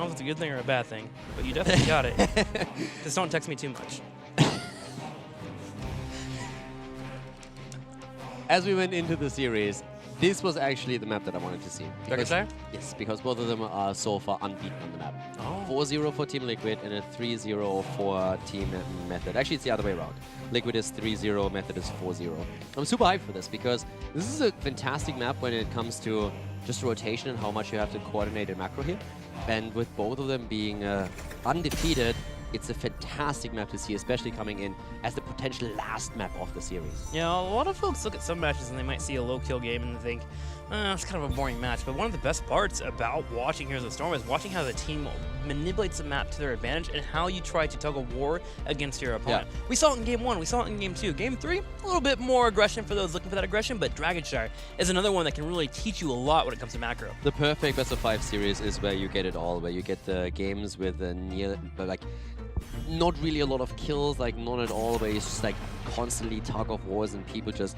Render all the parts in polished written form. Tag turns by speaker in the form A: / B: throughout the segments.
A: know if it's a good thing or a bad thing, but you definitely got it. Just don't text me too much.
B: As we went into the series, this was actually the map that I wanted to see.
A: Dragonfire?
B: Yes, because both of them are so far unbeaten on the map.
A: Oh.
B: 4-0 for Team Liquid and a 3-0 for Team Method. Actually, it's the other way around. Liquid is 3-0, Method is 4-0. I'm super hyped for this because this is a fantastic map when it comes to just rotation and how much you have to coordinate in macro here. And with both of them being undefeated, it's a fantastic map to see, especially coming in as the potential last map of the series.
A: Yeah, a lot of folks look at some matches and they might see a low-kill game and think, it's kind of a boring match. But one of the best parts about watching Heroes of the Storm is watching how the team manipulates the map to their advantage and how you try to tug a war against your opponent. Yeah. We saw it in Game 1, we saw it in Game 2. Game 3, a little bit more aggression for those looking for that aggression, but Dragonshire is another one that can really teach you a lot when it comes to macro.
B: The perfect best of 5 series is where you get it all, where you get the games with not really a lot of kills, like none at all, where it's just like constantly tug of wars and people just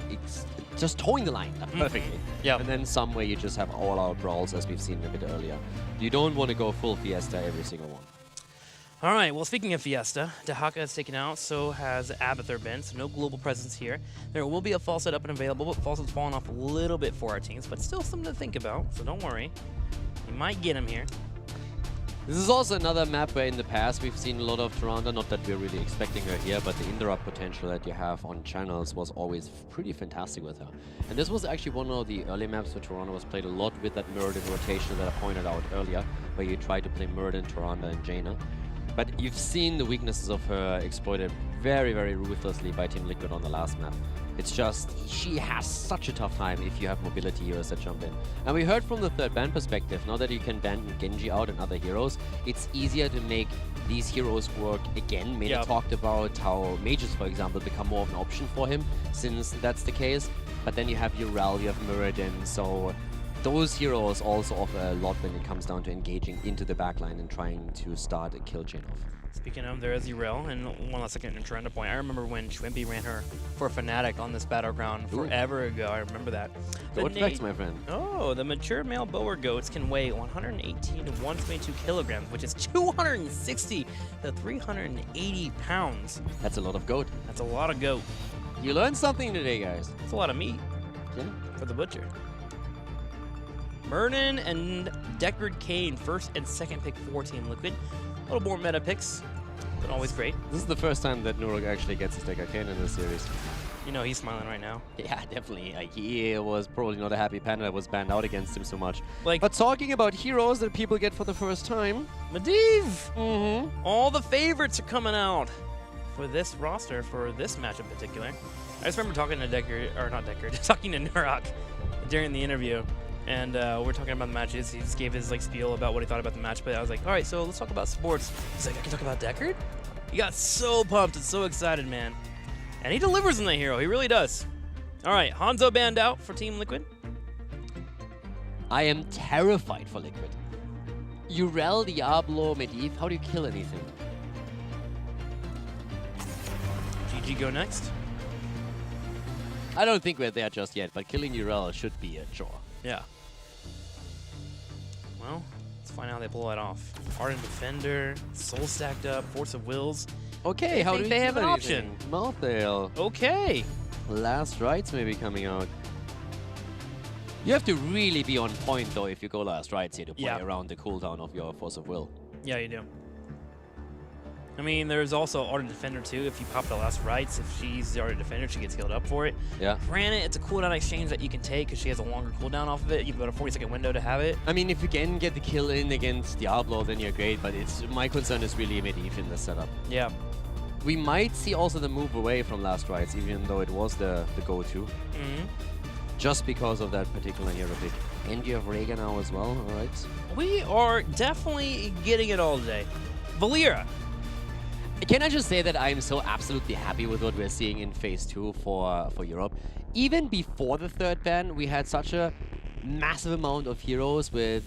B: towing the line perfectly.
A: Yeah.
B: And then some where you just have all-out brawls, as we've seen a bit earlier. You don't want to go full Fiesta every single one.
A: All right, well, speaking of Fiesta, Dahaka is taken out, so has Abathur been, so no global presence here. There will be a Falset up and available, but Falset's fallen off a little bit for our teams, but still something to think about, so don't worry. You might get him here.
B: This is also another map where in the past we've seen a lot of Tyrande, not that we're really expecting her here, but the interrupt potential that you have on channels was always pretty fantastic with her. And this was actually one of the early maps where Tyrande was played a lot with that Muradin rotation that I pointed out earlier, where you try to play Muradin, Tyrande, and Jaina. But you've seen the weaknesses of her exploited very, very ruthlessly by Team Liquid on the last map. It's just, she has such a tough time if you have mobility heroes that jump in. And we heard from the third ban perspective, now that you can ban Genji out and other heroes, it's easier to make these heroes work again. Mena talked about how mages, for example, become more of an option for him, since that's the case. But then you have Urel, you have Muradin, so those heroes also offer a lot when it comes down to engaging into the backline and trying to start a kill chain off.
A: Speaking of, there is Urel, and one last second to Tyrande point. I remember when Schwimpy ran her for Fnatic on this battleground forever ago. I remember that.
B: What flex, my friend?
A: Oh, the mature male bower goats can weigh 118 to 122 kilograms, which is 260 to 380 pounds.
B: That's a lot of goat.
A: That's a lot of goat.
B: You learned something today, guys.
A: That's a lot of meat for the butcher. Murden and Deckard Cain, first and second pick for Team Liquid. A little more meta picks, but always great.
B: This is the first time that Nurok actually gets his Deckard Cain in this series.
A: You know he's smiling right now.
B: Yeah, definitely. Like, he was probably not a happy panda that was banned out against him so much.
A: Like,
B: but talking about heroes that people get for the first time,
A: Medivh! All the favorites are coming out for this roster, for this match in particular. I just remember talking to talking to Nurok during the interview. And we're talking about the matches. He just gave his spiel about what he thought about the match. But I was like, all right, so let's talk about sports. He's like, I can talk about Deckard? He got so pumped and so excited, man. And he delivers in that hero. He really does. All right, Hanzo banned out for Team Liquid.
B: I am terrified for Liquid. Urel, Diablo, Medivh, how do you kill anything?
A: GG go next.
B: I don't think we're there just yet, but killing Urel should be a chore.
A: Yeah. Well, let's find out how they pull that off. Ardent Defender, Soul stacked up, Force of Wills.
B: Okay, how do
A: they have an option?
B: Malthael.
A: Okay.
B: Last Rites may be coming out. You have to really be on point, though, if you go Last Rites here to play around the cooldown of your Force of Will.
A: Yeah, you do. I mean, there's also Ardent Defender, too. If you pop the Last Rites, if she's the Ardent Defender, she gets healed up for it.
B: Yeah.
A: Granted, it's a cooldown exchange that you can take because she has a longer cooldown off of it. You've got a 40-second window to have it.
B: I mean, if you can get the kill in against Diablo, then you're great, but my concern is really Medivh in this setup.
A: Yeah.
B: We might see also the move away from Last Rites, even though it was the go-to. Just because of that particular hero pick. And you have Rhaegar now as well, alright?
A: We are definitely getting it all today. Valeera.
B: Can I just say that I'm so absolutely happy with what we're seeing in Phase 2 for Europe. Even before the third ban, we had such a massive amount of heroes with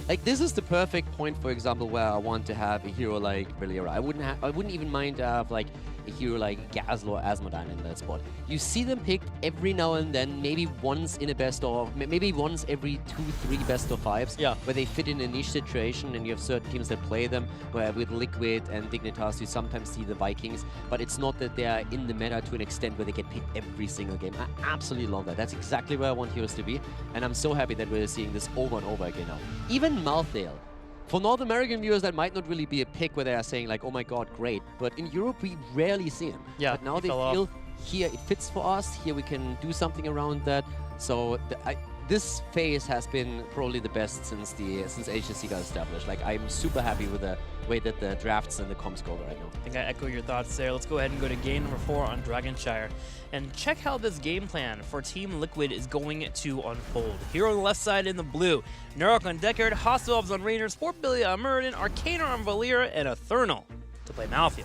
B: like this is the perfect point, for example, where I want to have a hero like Valeera. I wouldn't even mind to have like a hero like Gazlo or Asmodan in that spot. You see them picked every now and then, maybe once in a best of, maybe once every 2-3 best of 5s, where they fit in a niche situation, and you have certain teams that play them, where with Liquid and Dignitas you sometimes see the Vikings, but it's not that they are in the meta to an extent where they get picked every single game. I absolutely love that. That's exactly where I want heroes to be, and I'm so happy that we're seeing this over and over again now. Even Malthael. For North American viewers, that might not really be a pick where they are saying like, oh my god, great. But in Europe, we rarely see him.
A: Yeah,
B: but now they feel, here it fits for us, here we can do something around that. So this phase has been probably the best since HGC got established. Like, I'm super happy with the way that the drafts and the comps go right now.
A: I think I echo your thoughts there. Let's go ahead and go to game number 4 on Dragonshire and check how this game plan for Team Liquid is going to unfold. Here on the left side in the blue, Nurak on Deckard, Hostile Elves on Ranger, Sportbilia on Muradin, Arcana on Valeera, and Eternal to play Malthael.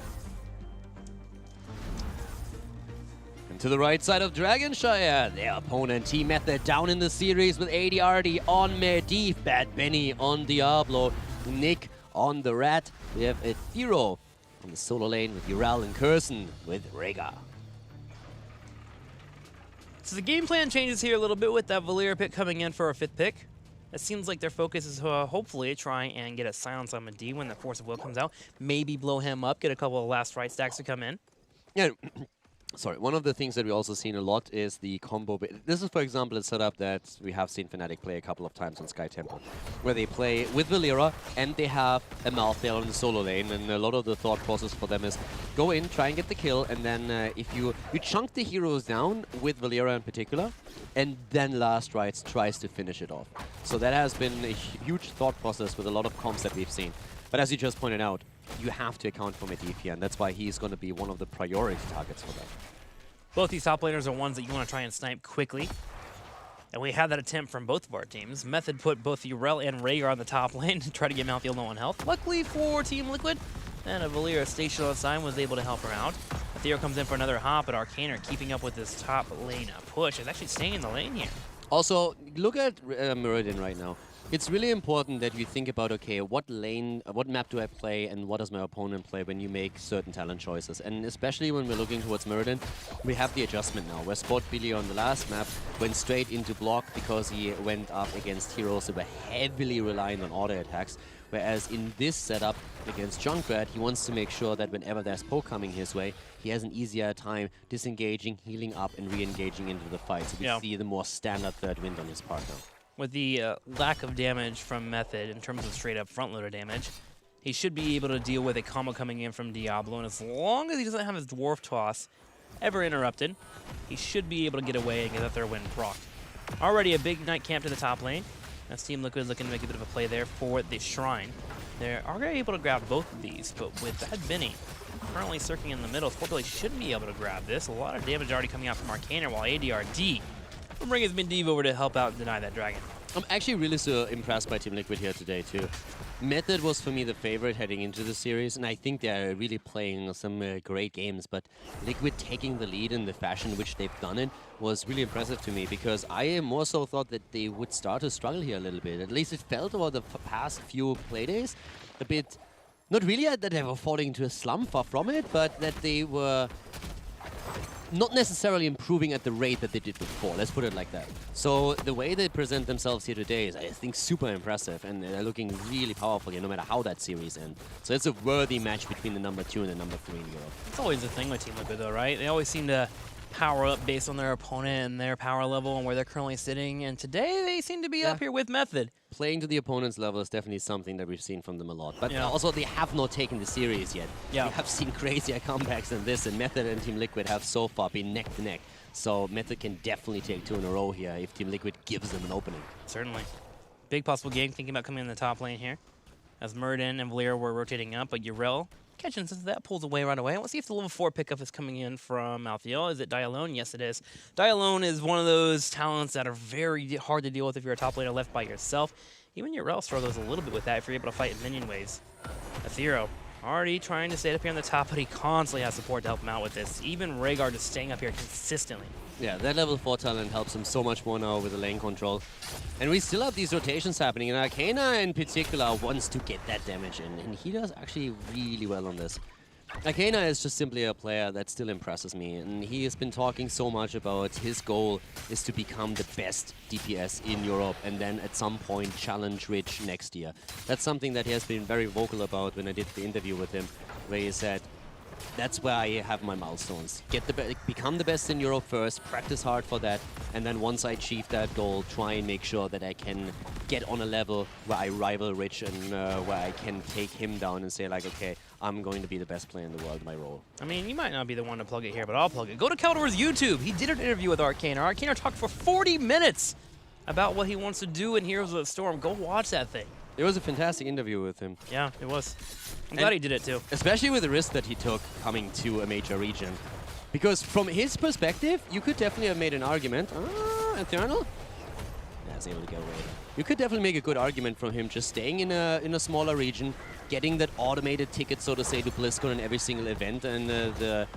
B: And to the right side of Dragonshire, their opponent Team Method down in the series with ADRD on Medivh, Bad Benny on Diablo, Nick on the Rat. We have Ethereal on the solo lane with Ural and Curson with Rhaegar.
A: So the game plan changes here a little bit with that Valeera pick coming in for a 5th pick. It seems like their focus is hopefully try and get a silence on Medivh when the Force of Will comes out. Maybe blow him up, get a couple of last right stacks to come in.
B: Yeah. Sorry, one of the things that we also seen a lot is the combo. This is, for example, a setup that we have seen Fnatic play a couple of times on Sky Temple, where they play with Valeera and they have a Malthael on the solo lane, and a lot of the thought process for them is go in, try and get the kill, and then if you chunk the heroes down with Valeera in particular, and then Last Rites tries to finish it off. So that has been a huge thought process with a lot of comps that we've seen. But as you just pointed out, you have to account for Medivh here, and that's why he's going to be one of the priority targets for them.
A: Both these top laners are ones that you want to try and snipe quickly. And we had that attempt from both of our teams. Method put both Ural and Rhaegar on the top lane to try to get Malthael low on health. Luckily for Team Liquid, and a Valeera stationed on the side was able to help her out. Ethereal comes in for another hop, but Arcana keeping up with this top lane push. Is actually staying in the lane here.
B: Also, look at Muradin right now. It's really important that you think about, okay, what map do I play and what does my opponent play when you make certain talent choices. And especially when we're looking towards Muradin, we have the adjustment now, where Sportbilia on the last map went straight into block because he went up against heroes that were heavily reliant on auto attacks. Whereas in this setup against Junkrat, he wants to make sure that whenever there's poke coming his way, he has an easier time disengaging, healing up, and re-engaging into the fight. So we see the more standard third wind on his part now.
A: With the lack of damage from Method in terms of straight up front loader damage, he should be able to deal with a combo coming in from Diablo, and as long as he doesn't have his Dwarf Toss ever interrupted, he should be able to get away and get that third win procced. Already a big Knight camp to the top lane. As Team Liquid is looking to make a bit of a play there for the Shrine. They're already able to grab both of these, but with Bad Benny currently circling in the middle, Sportbilia shouldn't be able to grab this. A lot of damage already coming out from Arcana, while ADRD will bring his Medivh over to help out and deny that dragon.
B: I'm actually really so impressed by Team Liquid here today, too. Method was, for me, the favorite heading into the series, and I think they're really playing some great games, but Liquid taking the lead in the fashion in which they've done it was really impressive to me, because I more so thought that they would start to struggle here a little bit. At least it felt over the past few playdays a bit, not really that they were falling into a slump, far from it, but that they were not necessarily improving at the rate that they did before, let's put it like that. So the way they present themselves here today is, I think, super impressive, and they're looking really powerful here, no matter how that series ends. So it's a worthy match between the number 2 and the number 3 in Europe.
A: It's always the thing with Team Liquid, though, right? They always seem to power up based on their opponent and their power level and where they're currently sitting, and today they seem to be up here with Method.
B: Playing to the opponent's level is definitely something that we've seen from them a lot. But also, they have not taken the series yet. We have seen crazier comebacks than this, and Method and Team Liquid have so far been neck to neck. So Method can definitely take 2 in a row here if Team Liquid gives them an opening.
A: Certainly. Big possible game thinking about coming in the top lane here. As Muradin and Valeera were rotating up, but Ural catching since that pulls away right away. Let's see if the level 4 pickup is coming in from Malthael. Is it Dialone? Yes, it is. Dialone is one of those talents that are very hard to deal with if you're a top laner left by yourself. Even Ural struggles a little bit with that if you're able to fight in minion waves. Ethereal already trying to stay up here on the top, but he constantly has support to help him out with this. Even Rhaegar just staying up here consistently.
B: Yeah, that level 4 talent helps him so much more now with the lane control. And we still have these rotations happening, and Arcana in particular wants to get that damage in, and he does actually really well on this. Arcana is just simply a player that still impresses me, and he has been talking so much about his goal is to become the best DPS in Europe and then at some point challenge Rich next year. That's something that he has been very vocal about when I did the interview with him, where he said, that's where I have my milestones. Become the best in Europe first, practice hard for that, and then once I achieve that goal, try and make sure that I can get on a level where I rival Rich and where I can take him down and say like, okay, I'm going to be the best player in the world in my role.
A: I mean, you might not be the one to plug it here, but I'll plug it. Go to Caldor's YouTube. He did an interview with Arcana. Arcana talked for 40 minutes about what he wants to do in Heroes of the Storm. Go watch that thing.
B: It was a fantastic interview with him.
A: Yeah, it was. I'm glad he did it too.
B: Especially with the risk that he took coming to a major region. Because from his perspective, you could definitely have made an argument. Eternal? Yeah, I was able to get away. You could definitely make a good argument from him just staying in a smaller region, getting that automated ticket, so to say, to BlizzCon in every single event, and the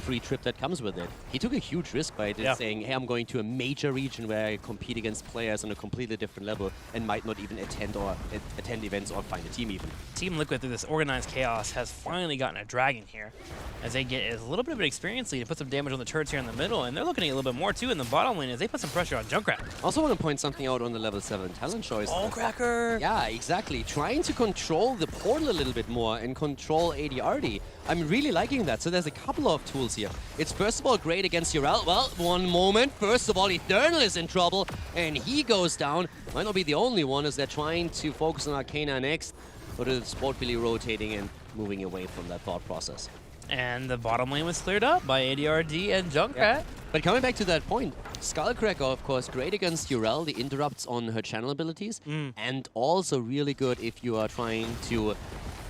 B: free trip that comes with it. He took a huge risk by saying, hey, I'm going to a major region where I compete against players on a completely different level and might not even attend events or find a team even.
A: Team Liquid, through this organized chaos, has finally gotten a dragon here, as they get a little bit of an experience lead to put some damage on the turrets here in the middle, and they're looking at a little bit more too in the bottom lane as they put some pressure on Junkrat.
B: Also want to point something out on the level 7 talent choice.
A: Oh, Cracker!
B: Yeah, exactly. Trying to control the portal a little bit more and control ADRD. I'm really liking that. So there's a couple of tools here. It's first of all great against Urel. Well, one moment. First of all, Eternal is in trouble and he goes down. Might not be the only one as they're trying to focus on Arcana next, but it's Sportbilly rotating and moving away from that thought process.
A: And the bottom lane was cleared up by ADRD and Junkrat.
B: Yeah. But coming back to that point, Skullcracker, of course, great against Urel, the interrupts on her channel abilities, and also really good if you are trying to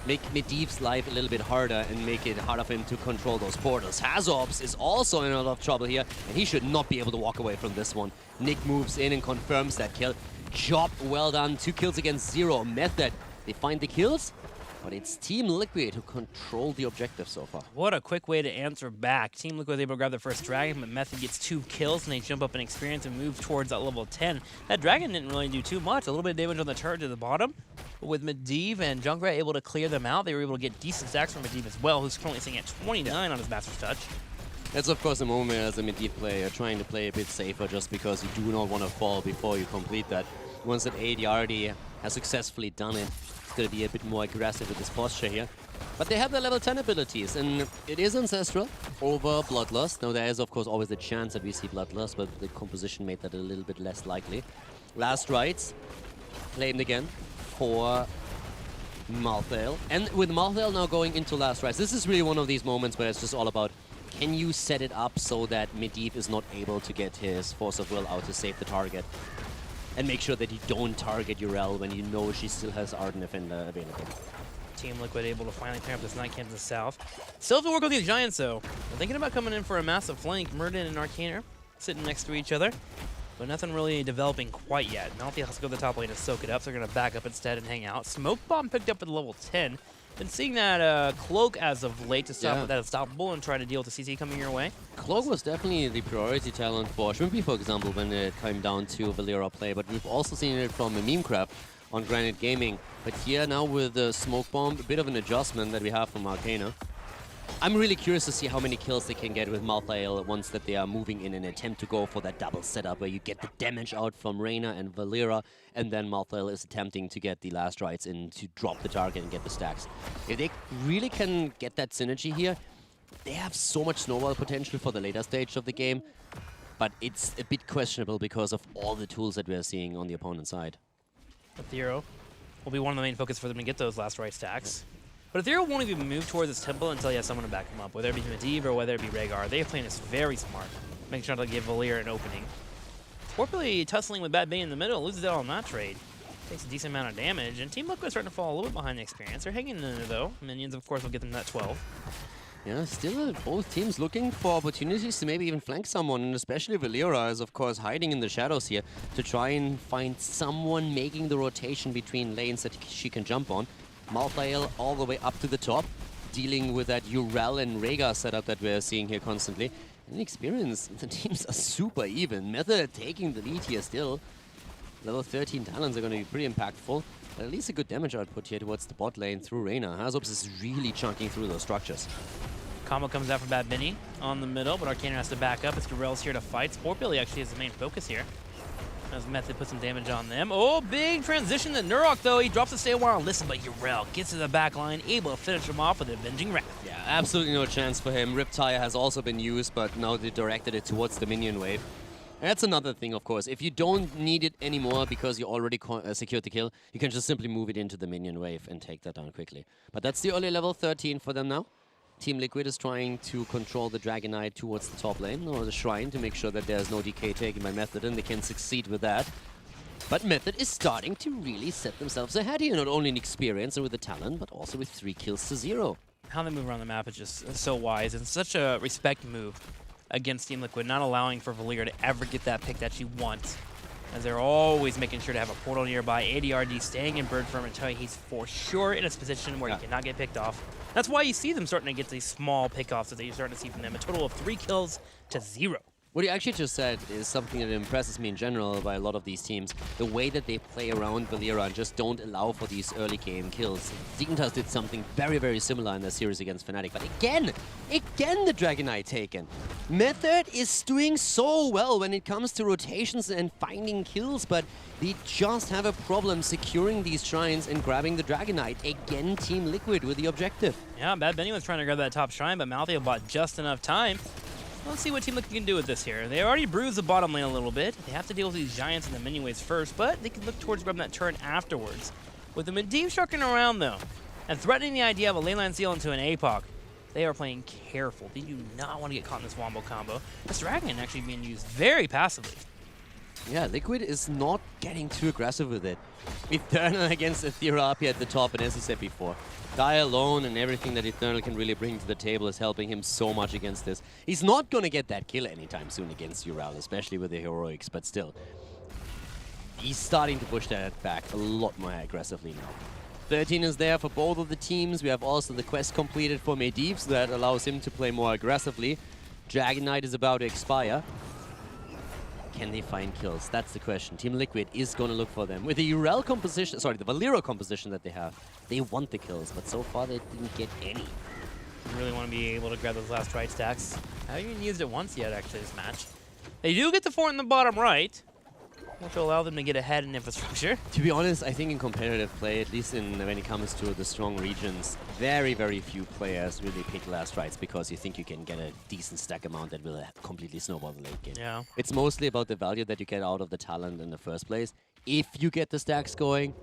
B: make Medivh's life a little bit harder and make it harder for him to control those portals. Hazorps is also in a lot of trouble here, and he should not be able to walk away from this one. Nick moves in and confirms that kill. Job well done, 2 kills against 0. Method, they find the kills, but it's Team Liquid who control the objective so far.
A: What a quick way to answer back. Team Liquid was able to grab the first dragon, but Method gets 2 kills, and they jump up in experience and move towards that level 10. That dragon didn't really do too much. A little bit of damage on the turret to the bottom. But with Medivh and Junkrat able to clear them out, they were able to get decent stacks from Medivh as well, who's currently sitting at 29 on his Master's Touch.
B: That's of course a moment as a Medivh player trying to play a bit safer just because you do not want to fall before you complete that. Once that ADRD has successfully done it, it's going to be a bit more aggressive with this posture here. But they have their level 10 abilities, and it is Ancestral over Bloodlust. Now there is of course always the chance that we see Bloodlust, but the composition made that a little bit less likely. Last Rites, claimed again for Malthael. And with Malthael now going into Last Rites, this is really one of these moments where it's just all about, can you set it up so that Medivh is not able to get his Force of Will out to save the target? And make sure that you don't target Urel when you know she still has Arden Defender available.
A: Team Liquid able to finally clear up this Night Camp to the south. Still have to work with these Giants though. They're thinking about coming in for a massive flank. Murden and Arcana sitting next to each other, but nothing really developing quite yet. Malthael has to go to the top lane to soak it up, so they're going to back up instead and hang out. Smoke Bomb picked up at level 10. Been seeing that Cloak as of late to stop that Unstoppable and try to deal with the CC coming your way.
B: Cloak was definitely the priority talent for Shrimpy, for example, when it came down to Valera play, but we've also seen it from Memecraft on Granite Gaming. But here now with the Smoke Bomb, a bit of an adjustment that we have from Arcana. I'm really curious to see how many kills they can get with Malthael once that they are moving in an attempt to go for that double setup where you get the damage out from Reyna and Valera, and then Malthael is attempting to get the Last Rites in to drop the target and get the stacks. If they really can get that synergy here, they have so much snowball potential for the later stage of the game, but it's a bit questionable because of all the tools that we are seeing on the opponent's side.
A: Ethereal will be one of the main focus for them to get those Last Right stacks. But Ethereal won't even move towards this temple until he has someone to back him up, whether it be Medivh or whether it be Rhaegar. They're playing this very smart, making sure to give Valir an opening. Sportbilly tussling with Bad Bane in the middle, loses out on that trade. Takes a decent amount of damage, and Team Liquid is starting to fall a little bit behind the experience. They're hanging in there though. Minions, of course, will get them that 12.
B: Yeah, still both teams looking for opportunities to maybe even flank someone, and especially Valera is of course hiding in the shadows here to try and find someone making the rotation between lanes that she can jump on. Malthael all the way up to the top, dealing with that Urel and Rhaegar setup that we're seeing here constantly. And experience, the teams are super even. Method taking the lead here still. Level 13 talents are going to be pretty impactful. But at least a good damage output here towards the bot lane through Reyna. Hazops is really chunking through those structures.
A: Combo comes out from Bad Benny on the middle, but Arcaner has to back up. It's Garell's here to fight. Sportbilly actually is the main focus here. As Method puts some damage on them. Oh, big transition to Nurok, though. He drops the stay a while. Listen, but Urel gets to the back line, able to finish him off with Avenging Wrath.
B: Yeah, absolutely no chance for him. Riptire has also been used, but now they directed it towards the minion wave. And that's another thing, of course. If you don't need it anymore because you already secured the kill, you can just simply move it into the minion wave and take that down quickly. But that's the early level 13 for them now. Team Liquid is trying to control the Dragon Knight towards the top lane, or the Shrine, to make sure that there's no DK taken by Method, and they can succeed with that. But Method is starting to really set themselves ahead here, not only in experience and with the talent, but also with 3 kills to 0.
A: How they move around the map is just so wise. It's such a respect move against Team Liquid, not allowing for Valeera to ever get that pick that she wants, as they're always making sure to have a portal nearby. ADRD staying in bird firm until he's for sure in a position where he cannot get picked off. That's why you see them starting to get these small pickoffs that you're starting to see from them. A total of 3 kills to 0.
B: What you actually just said is something that impresses me in general by a lot of these teams. The way that they play around Valeera and just don't allow for these early game kills. Dignitas did something very, very similar in their series against Fnatic. But again the Dragon Knight taken. Method is doing so well when it comes to rotations and finding kills, but they just have a problem securing these shrines and grabbing the Dragon Knight. Again, Team Liquid with the objective.
A: Yeah, Bad Benny was trying to grab that top shrine, but Malthea bought just enough time. Let's see what Team Liquid can do with this here. They already bruised the bottom lane a little bit. They have to deal with these giants in the minion waves first, but they can look towards grabbing that turn afterwards. With the Medivh sharking around, though, and threatening the idea of a laneline seal into an APOC, they are playing careful. They do not want to get caught in this wombo combo. This Dragon actually being used very passively.
B: Yeah, Liquid is not getting too aggressive with it. Eternal against Aethera up here at the top, and as I said before, Die alone and everything that Eternal can really bring to the table is helping him so much against this. He's not going to get that kill anytime soon against Urel, especially with the heroics, but still. He's starting to push that back a lot more aggressively now. 13 is there for both of the teams. We have also the quest completed for Medivh, so that allows him to play more aggressively. Dragon Knight is about to expire. Can they find kills? That's the question. Team Liquid is going to look for them. With the Urel composition, sorry, the Valeera composition that they have, they want the kills, but so far they didn't get any.
A: You really want to be able to grab those last right stacks. I haven't even used it once yet, actually, this match. They do get the fort in the bottom right, which will allow them to get ahead in infrastructure.
B: To be honest, I think in competitive play, at least when it comes to the strong regions, very, very few players really pick last rights because you think you can get a decent stack amount that will completely snowball the late game.
A: Yeah.
B: It's mostly about the value that you get out of the talent in the first place. If you get the stacks going,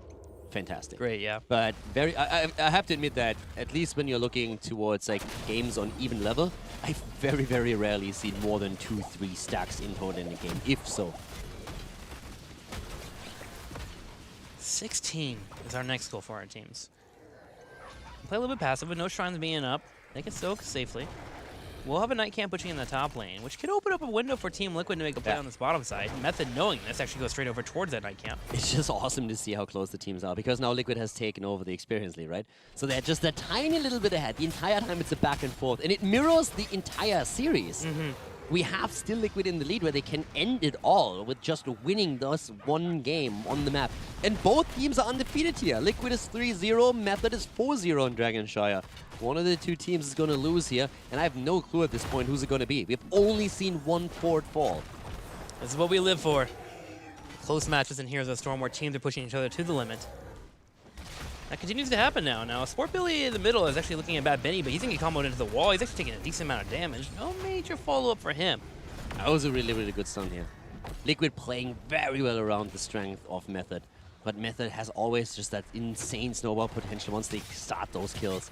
B: fantastic.
A: Great, yeah.
B: But I have to admit that at least when you're looking towards like games on even level, I've very, very rarely seen more than 2-3 stacks in total in a game, if so.
A: 16 is our next goal for our teams. Play a little bit passive with no shrines being up. They can soak safely. We'll have a Night Camp pushing in the top lane, which could open up a window for Team Liquid to make a play on this bottom side. Method, knowing this, actually goes straight over towards that Night Camp.
B: It's just awesome to see how close the teams are, because now Liquid has taken over the experience lead, right? So they're just a tiny little bit ahead. The entire time it's a back and forth, and it mirrors the entire series. We have still Liquid in the lead where they can end it all with just winning this one game on the map. And both teams are undefeated here. Liquid is 3-0, Method is 4-0 in Dragonshire. One of the two teams is going to lose here, and I have no clue at this point who's it going to be. We've only seen one fort fall.
A: This is what we live for. Close matches in Heroes of the Storm where teams are pushing each other to the limit. That continues to happen now. Now, Sportbilly in the middle is actually looking at Bad Benny, but he's going to get comboed into the wall. He's actually taking a decent amount of damage. No major follow-up for him.
B: That was a really, really good stun here. Liquid playing very well around the strength of Method. But Method has always just that insane snowball potential once they start those kills.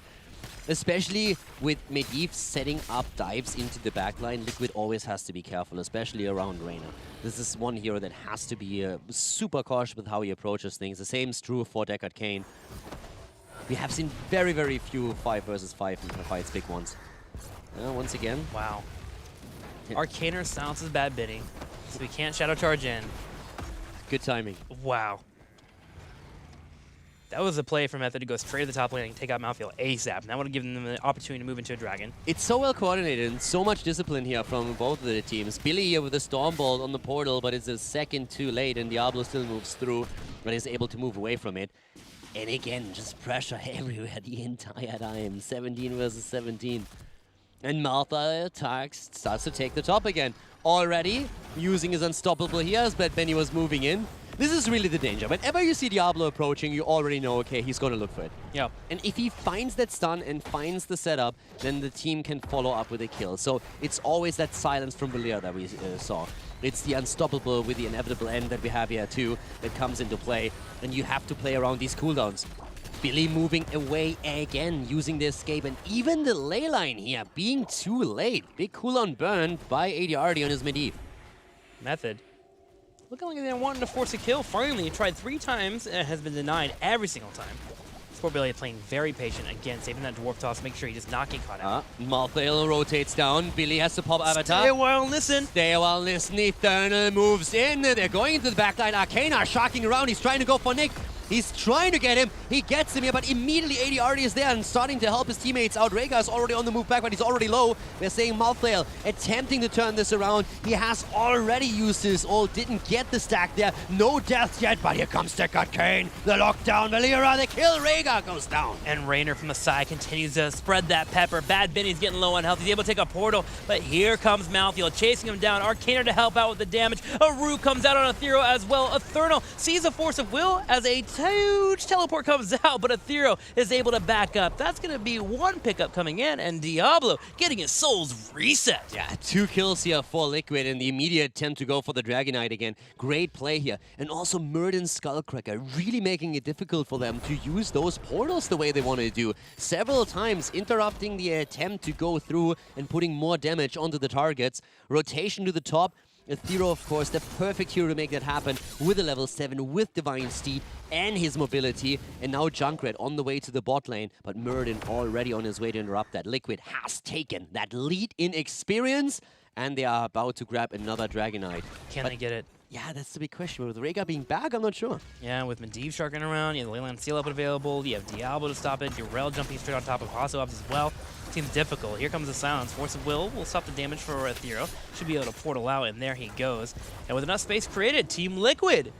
B: Especially with Medivh setting up dives into the backline, Liquid always has to be careful, especially around Reyna. This is one hero that has to be super cautious with how he approaches things. The same is true for Deckard Cain. We have seen very, very few 5 versus 5 fights, big ones. Once again.
A: Wow. Arcaner silences Bad Benny, so we can't Shadow Charge in.
B: Good timing.
A: Wow. That was a play for Method to go straight to the top lane and take out Malthea ASAP. And that would have given them the opportunity to move into a Dragon.
B: It's so well coordinated and so much discipline here from both of the teams. Billy here with a Stormbolt on the portal, but it's a second too late, and Diablo still moves through, but is able to move away from it. And again, just pressure everywhere the entire time. 17 versus 17. And Maltha attacks, starts to take the top again. Already using his unstoppable here as Bad Benny was moving in. This is really the danger. Whenever you see Diablo approaching, you already know, okay, he's going to look for it.
A: Yeah.
B: And if he finds that stun and finds the setup, then the team can follow up with a kill. So it's always that silence from Valir that we saw. It's the unstoppable with the inevitable end that we have here too that comes into play. And you have to play around these cooldowns. Billy moving away again, using the escape, and even the ley line here being too late. Big cooldown burned by ADRD on his mid-eve.
A: Method. Looking like they're wanting to force a kill. Finally, tried 3 times and has been denied every single time. Sport Billy playing very patient again, saving that dwarf toss, make sure he does not get caught out.
B: Malthael rotates down. Billy has to pop Avatar.
A: Stay a while and listen.
B: Stay a while, listen. Eternal moves in. They're going into the backline. Arcana shocking around. He's trying to go for Nick. He's trying to get him. He gets him here, but immediately ADRD is there and starting to help his teammates out. Rhaegar is already on the move back, but he's already low. We're saying Malthael attempting to turn this around. He has already used his ult. Didn't get the stack there. No death yet, but here comes the Arcane. The lockdown. Valera, the kill. Rhaegar goes down.
A: And Raynor from the side continues to spread that pepper. Bad Benny's getting low on health. He's able to take a portal, but here comes Malthael chasing him down. Arcaner to help out with the damage. Aru comes out on Ethereal as well. Eternal sees a force of will as a huge teleport comes out, but Ethereal is able to back up. That's going to be 1 pickup coming in, and Diablo getting his souls reset.
B: Yeah, 2 kills here for Liquid, and the immediate attempt to go for the Dragonite again. Great play here. And also Murden's Skullcracker really making it difficult for them to use those portals the way they want to do. Several times interrupting the attempt to go through and putting more damage onto the targets. Rotation to the top. Ethereal, of course, the perfect hero to make that happen with a level 7, with Divine Steed and his mobility. And now Junkrat on the way to the bot lane, but Murden already on his way to interrupt that. Liquid has taken that lead in experience, and they are about to grab another Dragonite.
A: Can they get it?
B: Yeah, that's the big question. With Rhaegar being back, I'm not sure.
A: Yeah, with Medivh sharking around, you have the Leyline Seal up and available, you have Diablo to stop it, Urel jumping straight on top of Hasso Ups as well. Seems difficult. Here comes the silence. Force of Will stop the damage for Ethereal. Should be able to portal out, and there he goes. And with enough space created, Team Liquid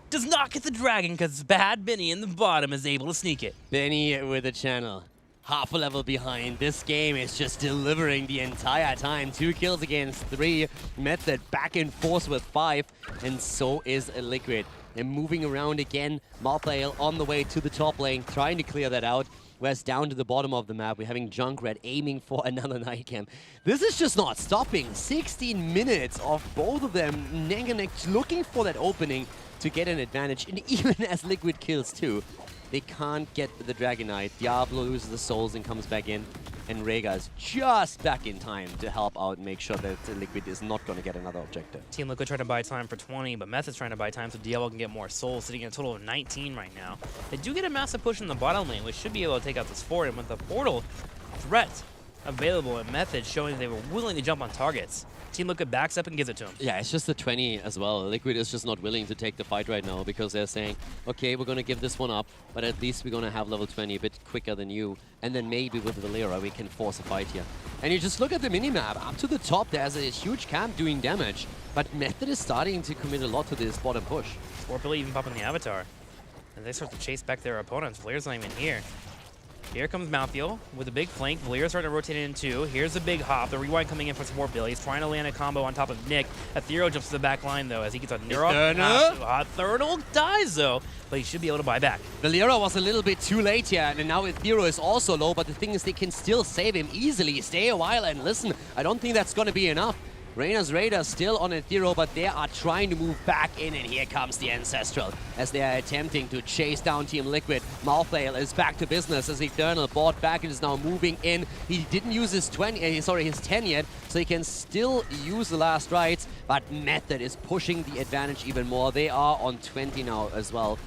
A: does not get the dragon because Bad Benny in the bottom is able to sneak it.
B: Benny with a channel. Half a level behind. This game is just delivering the entire time. 2 kills against 3. Method back in force with 5. And so is a Liquid. And moving around again. Malthael on the way to the top lane, trying to clear that out. Whereas down to the bottom of the map, we're having Junkrat aiming for another night camp. This is just not stopping. 16 minutes of both of them neck and neck, looking for that opening to get an advantage. And even as Liquid kills too, they can't get the Dragonite. Diablo loses the souls and comes back in. And Rhaegar is just back in time to help out and make sure that Liquid is not going to get another objective.
A: Team Liquid trying to buy time for 20, but Method's trying to buy time so Diablo can get more souls, sitting at a total of 19 right now. They do get a massive push in the bottom lane, which should be able to take out this fort, and with the portal threat available in Method showing they were willing to jump on targets. Team Liquid backs up and gives it to him.
B: Yeah, it's just the 20 as well. Liquid is just not willing to take the fight right now because they're saying, okay, we're going to give this one up, but at least we're going to have level 20 a bit quicker than you. And then maybe with Valera, we can force a fight here. And you just look at the minimap. Up to the top, there's a huge camp doing damage. But Method is starting to commit a lot to this bottom push.
A: Scorpio even popping the Avatar. And they start to chase back their opponents. Valera's not even here. Here comes Malthael with a big flank. Valera's starting to rotate in too. Here's a big hop. The rewind coming in for support Billy. He's trying to land a combo on top of Nick. Ethereal jumps to the back line though as he gets a Neurok. Eternal dies though, but he should be able to buy back.
B: Valera was a little bit too late here, and now Ethereal is also low, but the thing is they can still save him easily. Stay a while and listen. I don't think that's going to be enough. Reyna's Raider still on Ethereal, but they are trying to move back in, and here comes the Ancestral as they are attempting to chase down Team Liquid. Malthael is back to business as Eternal bought back and is now moving in. He didn't use his 10 yet, so he can still use the last rites, but Method is pushing the advantage even more. They are on 20 now as well,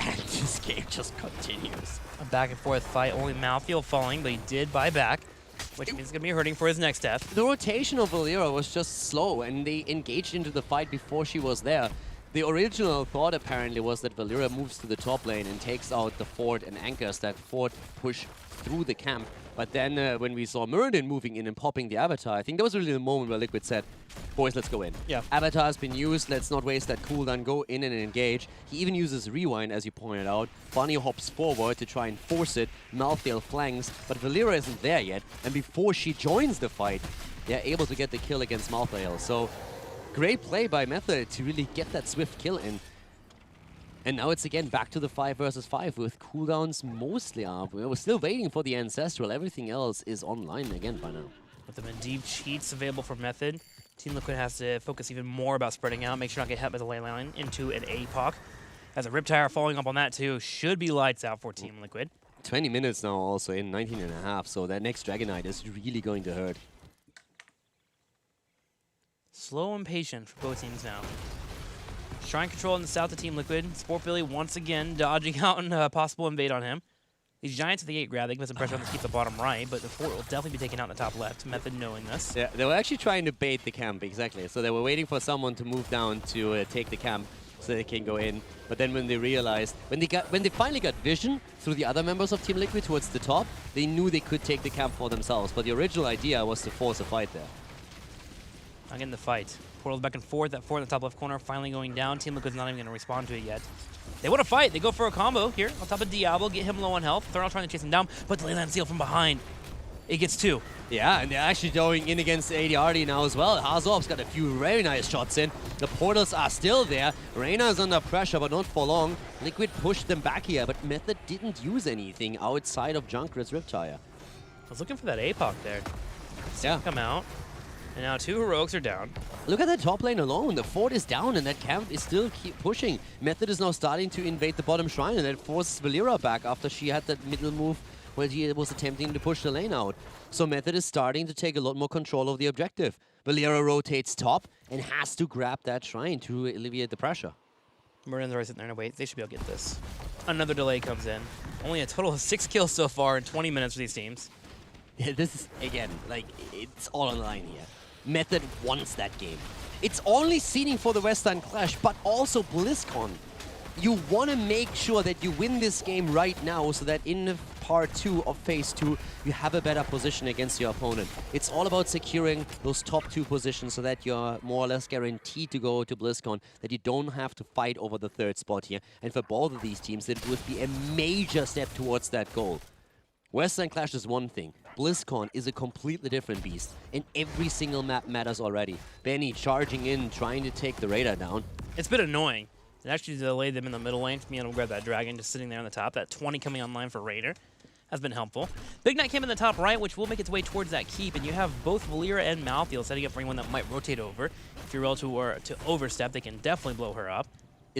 B: and this game just continues.
A: A back and forth fight, only Malthael falling, but he did buy back, which means it's going to be hurting for his next death.
B: The rotation of Valera was just slow, and they engaged into the fight before she was there. The original thought apparently was that Valeera moves to the top lane and takes out the fort and anchors that fort push through the camp. But then when we saw Muradin moving in and popping the Avatar, I think that was really the moment where Liquid said, boys, let's go in.
A: Yeah.
B: Avatar has been used, let's not waste that cooldown, go in and engage. He even uses Rewind, as you pointed out. Bunny hops forward to try and force it. Malthael flanks, but Valeera isn't there yet. And before she joins the fight, they're able to get the kill against Malthael. So great play by Method to really get that swift kill in. And now it's again back to the 5 versus 5 with cooldowns mostly up. We're still waiting for the Ancestral. Everything else is online again by now.
A: With the deep cheats available for Method, Team Liquid has to focus even more about spreading out, make sure not get hit by the ley line into an APOC. As a Riptire following up on that too, should be lights out for Team Liquid.
B: 20 minutes now also in 19 and a half, so that next Dragonite is really going to hurt.
A: Slow and patient for both teams now. Shrine control in the south of Team Liquid. Sport Billy once again dodging out and possible invade on him. These Giants at the 8 grab, they can put some pressure on to keep the bottom right, but the fort will definitely be taken out in the top left. Method knowing this.
B: Yeah, they were actually trying to bait the camp, exactly. So they were waiting for someone to move down to take the camp so they can go in. But then when they realized, when they finally got vision through the other members of Team Liquid towards the top, they knew they could take the camp for themselves. But the original idea was to force a fight there.
A: Again, the fight. Portal's back and forth. That fort in the top left corner finally going down. Team Liquid's not even going to respond to it yet. They want to fight. They go for a combo here on top of Diablo, get him low on health. They're not trying to chase him down, but the Leyland Seal from behind. It gets 2.
B: Yeah, and they're actually going in against ADRD now as well. Hazorp's got a few very nice shots in. The portals are still there. Reyna's under pressure, but not for long. Liquid pushed them back here, but Method didn't use anything outside of Junkrat's Riptire.
A: I was looking for that APOC there.
B: Yeah.
A: Come out. And now 2 heroics are down.
B: Look at that top lane alone. The fort is down and that camp is still keep pushing. Method is now starting to invade the bottom shrine and that forces Valeera back after she had that middle move where she was attempting to push the lane out. So Method is starting to take a lot more control of the objective. Valeera rotates top and has to grab that shrine to alleviate the pressure.
A: Muradin's already sitting there and wait. They should be able to get this. Another delay comes in. Only a total of 6 kills so far in 20 minutes for these teams.
B: Yeah, this is, again, like, it's all on the line here. Method wants that game. It's only seeding for the Western Clash, but also BlizzCon. You want to make sure that you win this game right now so that in part 2 of phase 2, you have a better position against your opponent. It's all about securing those top 2 positions so that you're more or less guaranteed to go to BlizzCon, that you don't have to fight over the 3rd spot here. And for both of these teams, it would be a major step towards that goal. Western Clash is one thing. BlizzCon is a completely different beast, and every single map matters already. Benny charging in, trying to take the Raider down.
A: It's been annoying. It actually delayed them in the middle lane for me to grab that dragon just sitting there on the top. That 20 coming online for Raider has been helpful. Big Knight came in the top right, which will make its way towards that keep, and you have both Valeera and Malthael setting up for anyone that might rotate over. If you're able to overstep, they can definitely blow her up.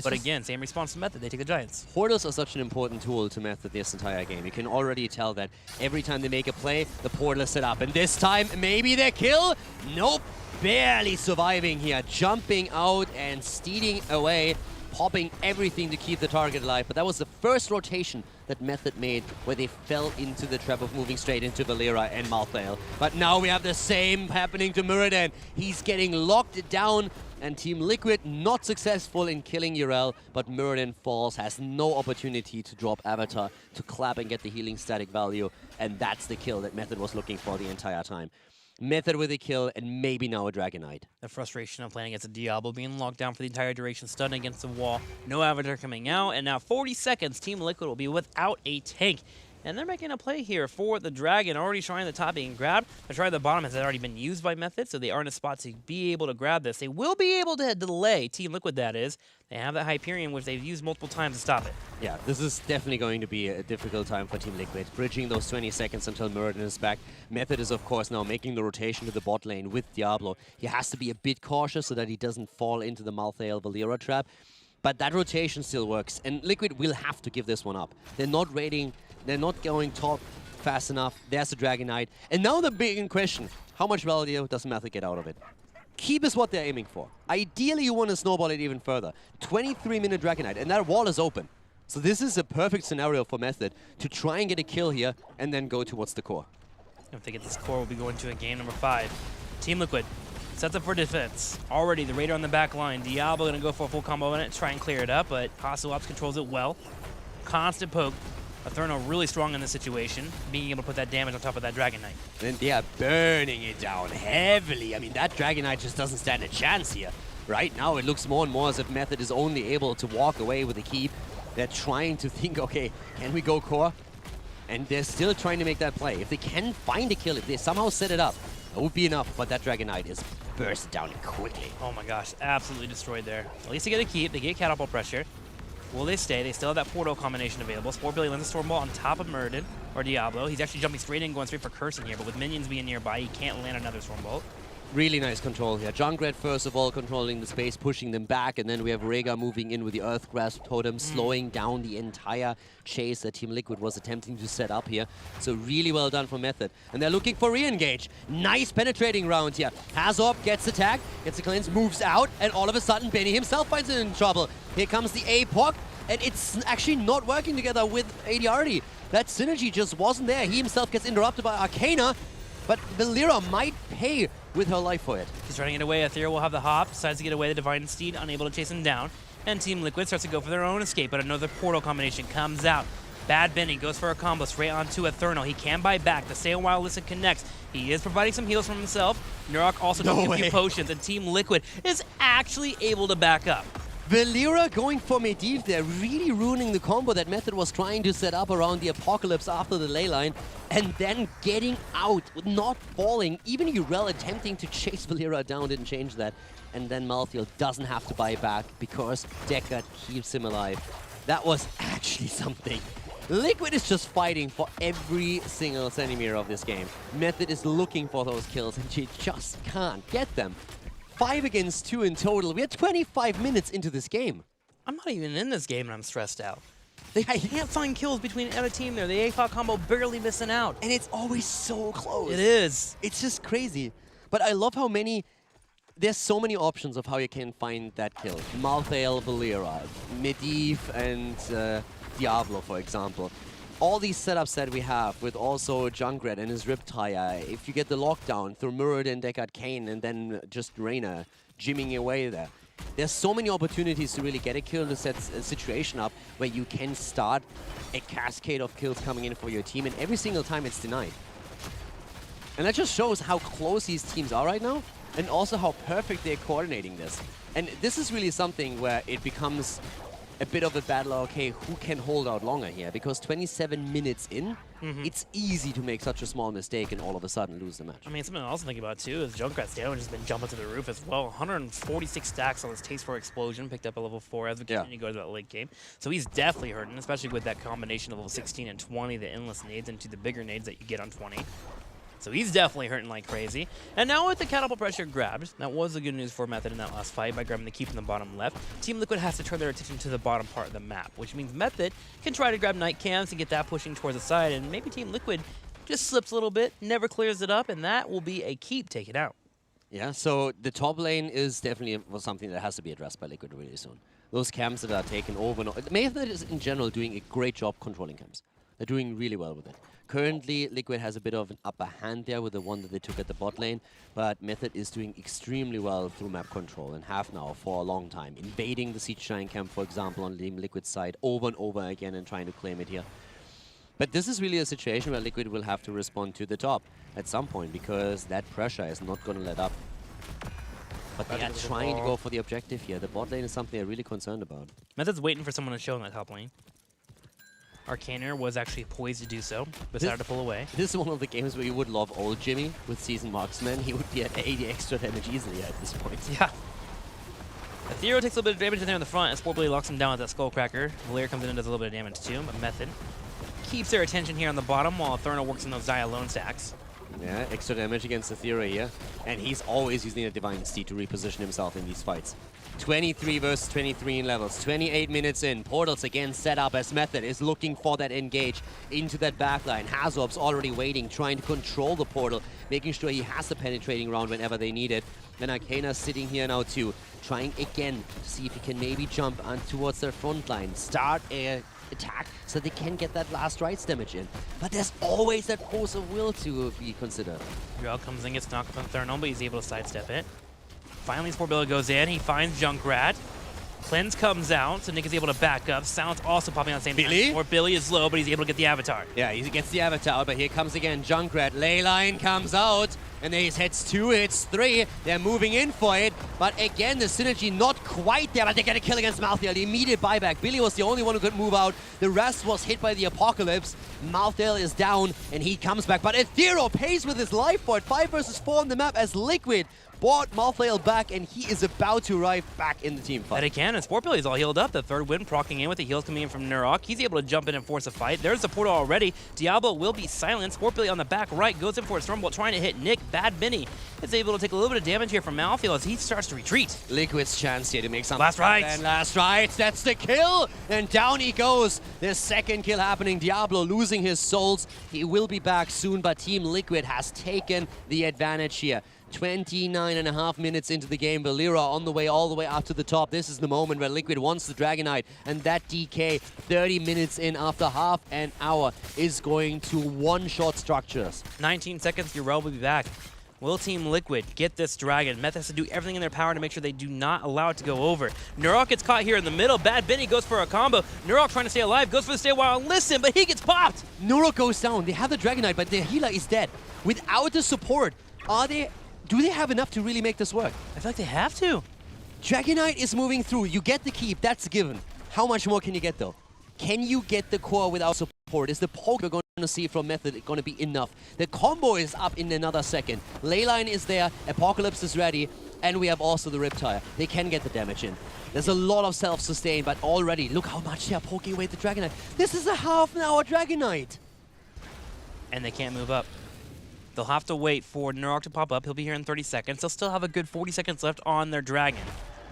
A: But again, same response to Method, they take the Giants.
B: Portals are such an important tool to Method this entire game. You can already tell that every time they make a play, the portal is set up. And this time, maybe their kill? Nope. Barely surviving here. Jumping out and stealing away, popping everything to keep the target alive. But that was the first rotation that Method made where they fell into the trap of moving straight into Valeera and Malthael. But now we have the same happening to Muradin. He's getting locked down. And Team Liquid not successful in killing Urel, but Muradin falls, has no opportunity to drop Avatar, to clap and get the healing static value, and that's the kill that Method was looking for the entire time. Method with a kill, and maybe now a Dragonite.
A: The frustration of playing against a Diablo, being locked down for the entire duration, stunned against the wall, no Avatar coming out, and now 40 seconds, Team Liquid will be without a tank. And they're making a play here for the Dragon, already trying the top being grabbed. They're trying the bottom has already been used by Method, so they are in a spot to be able to grab this. They will be able to delay, Team Liquid that is. They have that Hyperion, which they've used multiple times to stop it.
B: Yeah, this is definitely going to be a difficult time for Team Liquid. Bridging those 20 seconds until Muradin is back. Method is, of course, now making the rotation to the bot lane with Diablo. He has to be a bit cautious so that he doesn't fall into the Malthael Valeera trap. But that rotation still works, and Liquid will have to give this one up. They're not raiding. They're not going top fast enough. There's the Dragonite. And now the big question, how much value does Method get out of it? Keep is what they're aiming for. Ideally, you want to snowball it even further. 23-minute Dragonite, and that wall is open. So this is a perfect scenario for Method to try and get a kill here and then go towards the core.
A: If they get this core, we'll be going to a game number 5. Team Liquid Sets up for defense. Already the Raider on the back line. Diablo gonna go for a full combo on it, try and clear it up, but Hostile Ops controls it well. Constant poke. Eternal really strong in this situation, being able to put that damage on top of that Dragon Knight.
C: And they are burning it down heavily. I mean, that Dragon Knight just doesn't stand a chance here. Right now, it looks more and more as if Method is only able to walk away with the keep. They're trying to think, okay, can we go core? And they're still trying to make that play. If they can find a kill, if they somehow set it up, that would be enough. But that Dragon Knight is burst down quickly.
A: Oh my gosh, absolutely destroyed there. At least they get a keep, they get catapult pressure. Will they stay? They still have that portal combination available. Spore Billy lands a Stormbolt on top of Muradin, or Diablo. He's actually jumping straight in, going straight for Curse in here, but with minions being nearby, he can't land another Stormbolt.
B: Really nice control here. Junkrat, first of all, controlling the space, pushing them back, and then we have Rhaegar moving in with the Earth Grasp Totem, slowing down the entire chase that Team Liquid was attempting to set up here. So really well done from Method. And they're looking for re-engage. Nice penetrating round here. Hazorb gets the tag, gets the cleanse, moves out, and all of a sudden Benny himself finds it in trouble. Here comes the APOC, and it's actually not working together with ADRD. That synergy just wasn't there. He himself gets interrupted by Arcana, but Valera might pay with her life for it.
A: He's trying to get away. Ethereal will have the hop, decides to get away. The Divine Steed unable to chase him down. And Team Liquid starts to go for their own escape, but another portal combination comes out. Bad Benny goes for a combo straight onto Eternal. He can buy back. The Sail Wild Listen connects. He is providing some heals from himself. Nurok also took a few potions, and Team Liquid is actually able to back up.
B: Valera going for Medivh there, really ruining the combo that Method was trying to set up around the Apocalypse after the ley line, and then getting out, not falling. Even Urel attempting to chase Valera down didn't change that. And then Malthael doesn't have to buy back because Deckard keeps him alive. That was actually something. Liquid is just fighting for every single centimeter of this game. Method is looking for those kills, and she just can't get them. 5 against 2 in total. We are 25 minutes into this game.
A: I'm not even in this game and I'm stressed out. I can't find kills between every team there. The APOC combo barely missing out.
B: And it's always so close.
A: It is.
B: It's just crazy. But I love how there's so many options of how you can find that kill. Malthael, Valera, Medivh, and Diablo, for example. All these setups that we have with also Junkrat and his Riptire, if you get the lockdown through Muradin, Deckard, Kane, and then just Reyna jimming away there. There's so many opportunities to really get a kill to set a situation up where you can start a cascade of kills coming in for your team, and every single time it's denied. And that just shows how close these teams are right now, and also how perfect they're coordinating this. And this is really something where it becomes a bit of a battle, okay, who can hold out longer here? Because 27 minutes in, it's easy to make such a small mistake and all of a sudden lose the match.
A: I mean, something else to think about too is Junkrat's damage has been jumping to the roof as well. 146 stacks on his Taste for Explosion, picked up a level 4 as we continue to go to that late game. So he's definitely hurting, especially with that combination of level 16 and 20, the endless nades into the bigger nades that you get on 20. So he's definitely hurting like crazy. And now with the catapult pressure grabbed, that was the good news for Method in that last fight by grabbing the keep in the bottom left. Team Liquid has to turn their attention to the bottom part of the map, which means Method can try to grab Night Cams and get that pushing towards the side, and maybe Team Liquid just slips a little bit, never clears it up, and that will be a keep taken out.
B: Yeah, so the top lane is definitely something that has to be addressed by Liquid really soon. Those camps that are taken over and over. Method is in general doing a great job controlling camps. They're doing really well with it. Currently, Liquid has a bit of an upper hand there with the one that they took at the bot lane, but Method is doing extremely well through map control and have now for a long time. Invading the Siege Giant camp, for example, on Team Liquid's side over and over again and trying to claim it here. But this is really a situation where Liquid will have to respond to the top at some point because that pressure is not going to let up. But they are trying to go for the objective here. The bot lane is something they're really concerned about.
A: Method's waiting for someone to show in that top lane. Arcaner was actually poised to do so, but decided to pull away.
B: This is one of the games where you would love old Jimmy with Seasoned Marksman. He would be at 80 extra damage easily at this point.
A: Yeah. Ethereal takes a little bit of damage in there in the front, and Spore Blade locks him down with that Skullcracker. Valeria comes in and does a little bit of damage too, but Method keeps their attention here on the bottom while Eternal works on those Dia Lone stacks.
B: Yeah, extra damage against Ethereal here. And he's always using a Divine Steed to reposition himself in these fights. 23 versus 23 in levels, 28 minutes in. Portals again set up as Method is looking for that engage into that backline. Hazorb's already waiting, trying to control the portal, making sure he has the penetrating round whenever they need it. Then Arcana's sitting here now too, trying again to see if he can maybe jump on towards their front line, start a attack so they can get that last rights damage in. But there's always that force of will to be considered.
A: Urel comes in, gets knocked from Thermal, but he's able to sidestep it. Finally, Sportbilly goes in. He finds Junkrat. Cleanse comes out, so Nick is able to back up. Silence also popping on the same
C: Billy?
A: time. Billy is low, but he's able to get the Avatar.
C: Yeah, he gets the Avatar, but here comes again Junkrat. Leyline comes out, and then he hits 2, hits 3. They're moving in for it, but again, the synergy not quite there, but they get a kill against Malthael. The immediate buyback. Billy was the only one who could move out. The rest was hit by the Apocalypse. Malthael is down, and he comes back, but Ethereal pays with his life for it. 5 versus 4 on the map as Liquid brought Malthael back, and he is about to arrive back in the team fight.
A: But again, and Sportbilly is all healed up. The third win proccing in with the heals coming in from Nurok. He's able to jump in and force a fight. There's the portal already. Diablo will be silenced. Sportbilly on the back right goes in for a Stormbolt trying to hit Nick. Bad Benny is able to take a little bit of damage here from Malthael as he starts to retreat.
C: Liquid's chance here to make something.
A: Last right.
C: And last right. That's the kill. And down he goes. The second kill happening. Diablo losing his souls. He will be back soon, but Team Liquid has taken the advantage here. 29.5 minutes into the game, Valera on the way all the way up to the top. This is the moment where Liquid wants the Dragonite, and that DK 30 minutes in after half an hour is going to one-shot structures.
A: 19 seconds, Urel will be back. Will Team Liquid get this dragon? Meth has to do everything in their power to make sure they do not allow it to go over. Nurok gets caught here in the middle. Bad Benny goes for a combo. Nurok trying to stay alive, goes for the stay a while and listen, but he gets popped.
C: Nurok goes down. They have the Dragonite, but their healer is dead. Without the support, do they have enough to really make this work? I
A: feel like they have to.
C: Dragonite is moving through. You get the keep. That's a given. How much more can you get, though? Can you get the core without support? Is the poke we're going to see from Method going to be enough? The combo is up in another second. Leyline is there. Apocalypse is ready. And we have also the Riptire. They can get the damage in. There's a lot of self-sustain, but already, look how much they are poking away the Dragonite. This is a half-an-hour Dragonite.
A: And they can't move up. They'll have to wait for Nurok to pop up. He'll be here in 30 seconds. They'll still have a good 40 seconds left on their dragon.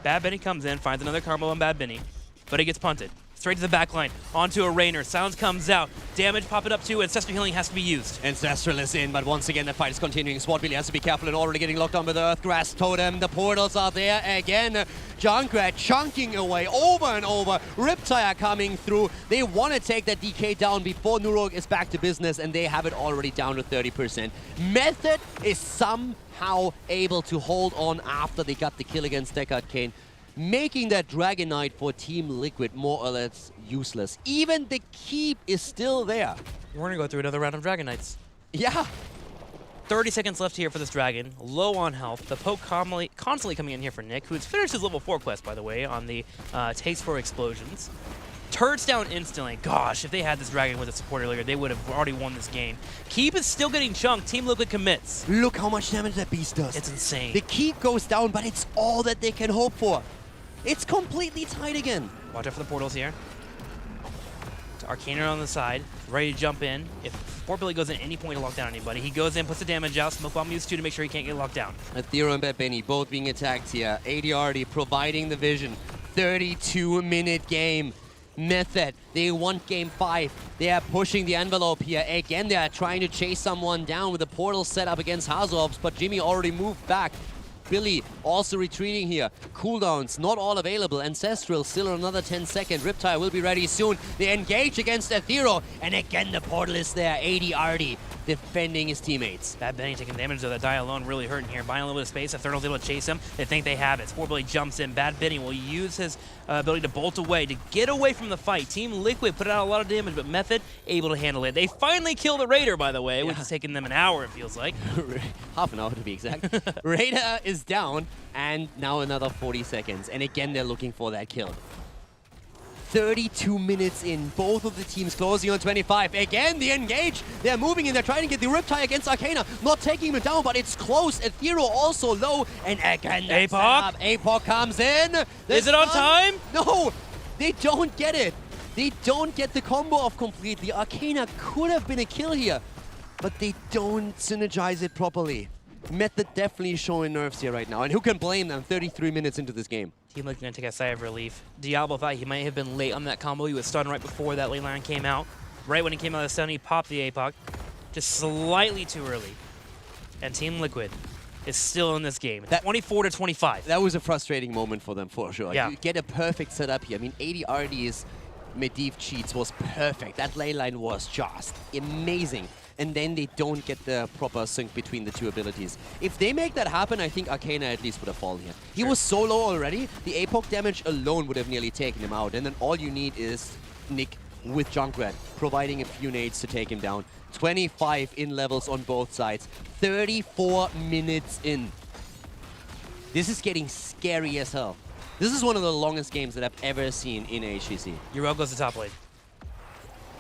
A: Bad Benny comes in, finds another combo on Bad Benny, but he gets punted. Straight to the back line, onto a Rainer. Silence comes out. Damage popping up too. Ancestral Healing has to be used.
C: Ancestral is in, but once again the fight is continuing. Sportbilly has to be careful and already getting locked on with Earthgrass Totem. The portals are there again. Junkrat chunking away over and over. Riptire coming through. They want to take that DK down before Nurok is back to business, and they have it already down to 30%. Method is somehow able to hold on after they got the kill against Deckard Cain, making that Dragonite for Team Liquid more or less useless. Even the keep is still there.
A: We're going to go through another round of Dragonites.
C: Yeah.
A: 30 seconds left here for this dragon. Low on health. The poke constantly coming in here for Nick, who's finished his level 4 quest, by the way, on the Taste for Explosions. Turrets down instantly. Gosh, if they had this dragon with a support earlier, they would have already won this game. Keep is still getting chunked. Team Liquid commits.
C: Look how much damage that beast does.
A: It's insane.
C: The keep goes down, but it's all that they can hope for. It's completely tight again.
A: Watch out for the portals here. Arcana on the side, ready to jump in. If Sportbilly goes in any point to lock down anybody, he goes in, puts the damage out, Smoke Bomb used to make sure he can't get locked down.
C: Ethereal and Bad Benny both being attacked here. ADRD providing the vision. 32-minute game. Method, they want game 5. They are pushing the envelope here. Again, they are trying to chase someone down with a portal set up against Hazorps, but Jimmy already moved back. Billy also retreating here. Cooldowns not all available. Ancestral still another 10 seconds. Riptire will be ready soon. They engage against Ethereal, and again the portal is there. ADRD defending his teammates.
A: Bad Benny taking damage, though. That die alone really hurting here. Buying a little bit of space. Eternal's able to chase him. They think they have it. Sportbilly jumps in. Bad Benny will use his ability to bolt away, to get away from the fight. Team Liquid put out a lot of damage, but Method able to handle it. They finally kill the Raider, by the way, which has taken them an hour, it feels like.
C: Half an hour to be exact. Raider is down, and now another 40 seconds. And again, they're looking for that kill. 32 minutes in, both of the teams closing on 25. Again, the engage. They're moving in. They're trying to get the Riptire against Arcana. Not taking him down, but it's close. Ethereal also low. And again,
A: APOC.
C: APOC comes in.
A: Is it on time?
C: No, they don't get it. They don't get the combo off completely. Arcana could have been a kill here, but they don't synergize it properly. Method definitely showing nerves here right now. And who can blame them 33 minutes into this game?
A: Team Liquid gonna take a sigh of relief. Diablo thought he might have been late on that combo. He was stunned right before that ley line came out. Right when he came out of the stun, he popped the APOC. Just slightly too early. And Team Liquid is still in this game. 24-25.
C: That was a frustrating moment for them, for sure.
A: Yeah.
C: You get a perfect setup here. I mean, ADRD's Medivh cheats was perfect. That ley line was just amazing. and then they don't get the proper sync between the two abilities. If they make that happen, I think Arcana at least would have fallen here. He was so low already, the APOC damage alone would have nearly taken him out, and then all you need is Nick with Junkrat providing a few nades to take him down. 25 in levels on both sides, 34 minutes in. This is getting scary as hell. This is one of the longest games that I've ever seen in HGC.
A: Yrel goes to top lane.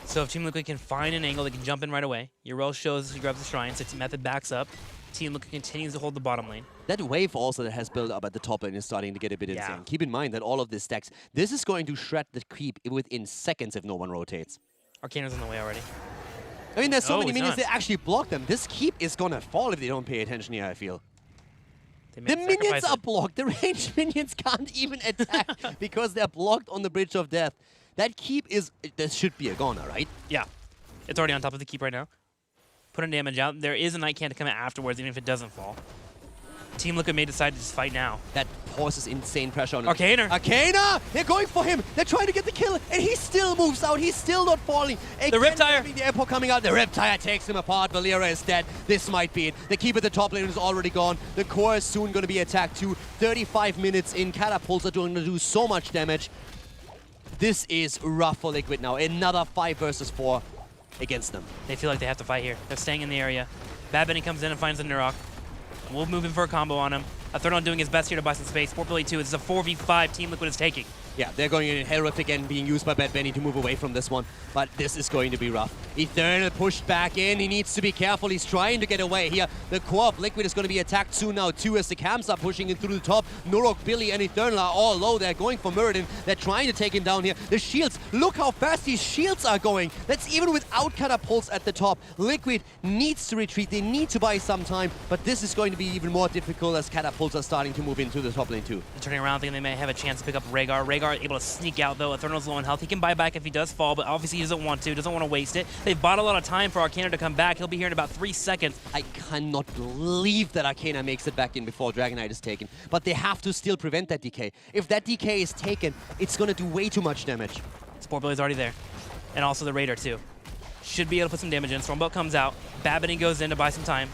A: So if Team Liquid can find an angle, they can jump in right away. Yrel shows he grabs the shrine, so Method backs up. Team Liquid continues to hold the bottom lane.
C: That wave also that has built up at the top lane is starting to get a bit insane. Keep in mind that all of this stacks. This is going to shred the creep within seconds if no one rotates.
A: Arcana's on the way already.
C: I mean, there's so many
A: he's
C: minions
A: not.
C: that actually block them. This keep is gonna fall if they don't pay attention here, I feel.
A: They
C: The
A: may
C: minions
A: sacrifice
C: are
A: it.
C: blocked. The ranged minions can't even attack because they're blocked on the Bridge of Death. That keep is... This should be a goner, right?
A: Yeah. It's already on top of the keep right now. Putting damage out. There is a Night Can to come out afterwards, even if it doesn't fall. Team Liquid may decide to just fight now.
C: That forces insane pressure on him.
A: Arcana!
C: Arcana! They're going for him! They're trying to get the kill, and he still moves out. He's still not falling.
A: The Riptire!
C: The airport coming out. The Riptire takes him apart. Valeera is dead. This might be it. The keep at the top lane is already gone. The core is soon going to be attacked too. 35 minutes in. Catapults are going to do so much damage. This is rough for Liquid now. Another 5 versus 4 against them.
A: They feel like they have to fight here. They're staying in the area. Bad Benny comes in and finds the Nurok. We'll move in for a combo on him. Eternal doing his best here to buy some space. 4-2. This is a 4v5 Team Liquid is taking.
C: Yeah, they're going in Hellrift again, being used by Bad Benny to move away from this one. But this is going to be rough. Eternal pushed back in. He needs to be careful. He's trying to get away here. The core of Liquid is going to be attacked soon now too as the camps are pushing in through the top. Nurok, Billy, and Eternal are all low. They're going for Muradin. They're trying to take him down here. The shields, look how fast these shields are going. That's even without catapults at the top. Liquid needs to retreat. They need to buy some time. But this is going to be even more difficult as catapults are starting to move into the top lane too.
A: They're turning around thinking they may have a chance to pick up Rhaegar. Rhaegar able to sneak out though. Eternal's low on health. He can buy back if he does fall, but obviously he doesn't want to waste it. They've bought a lot of time for Arcana to come back. He'll be here in about 3 seconds.
C: I cannot believe that Arcana makes it back in before Dragon Knight is taken. But they have to still prevent that DK. If that DK is taken, it's going to do way too much damage.
A: Sport Billy's already there. And also the Raider too. Should be able to put some damage in. Stormbolt comes out. Babbitt goes in to buy some time.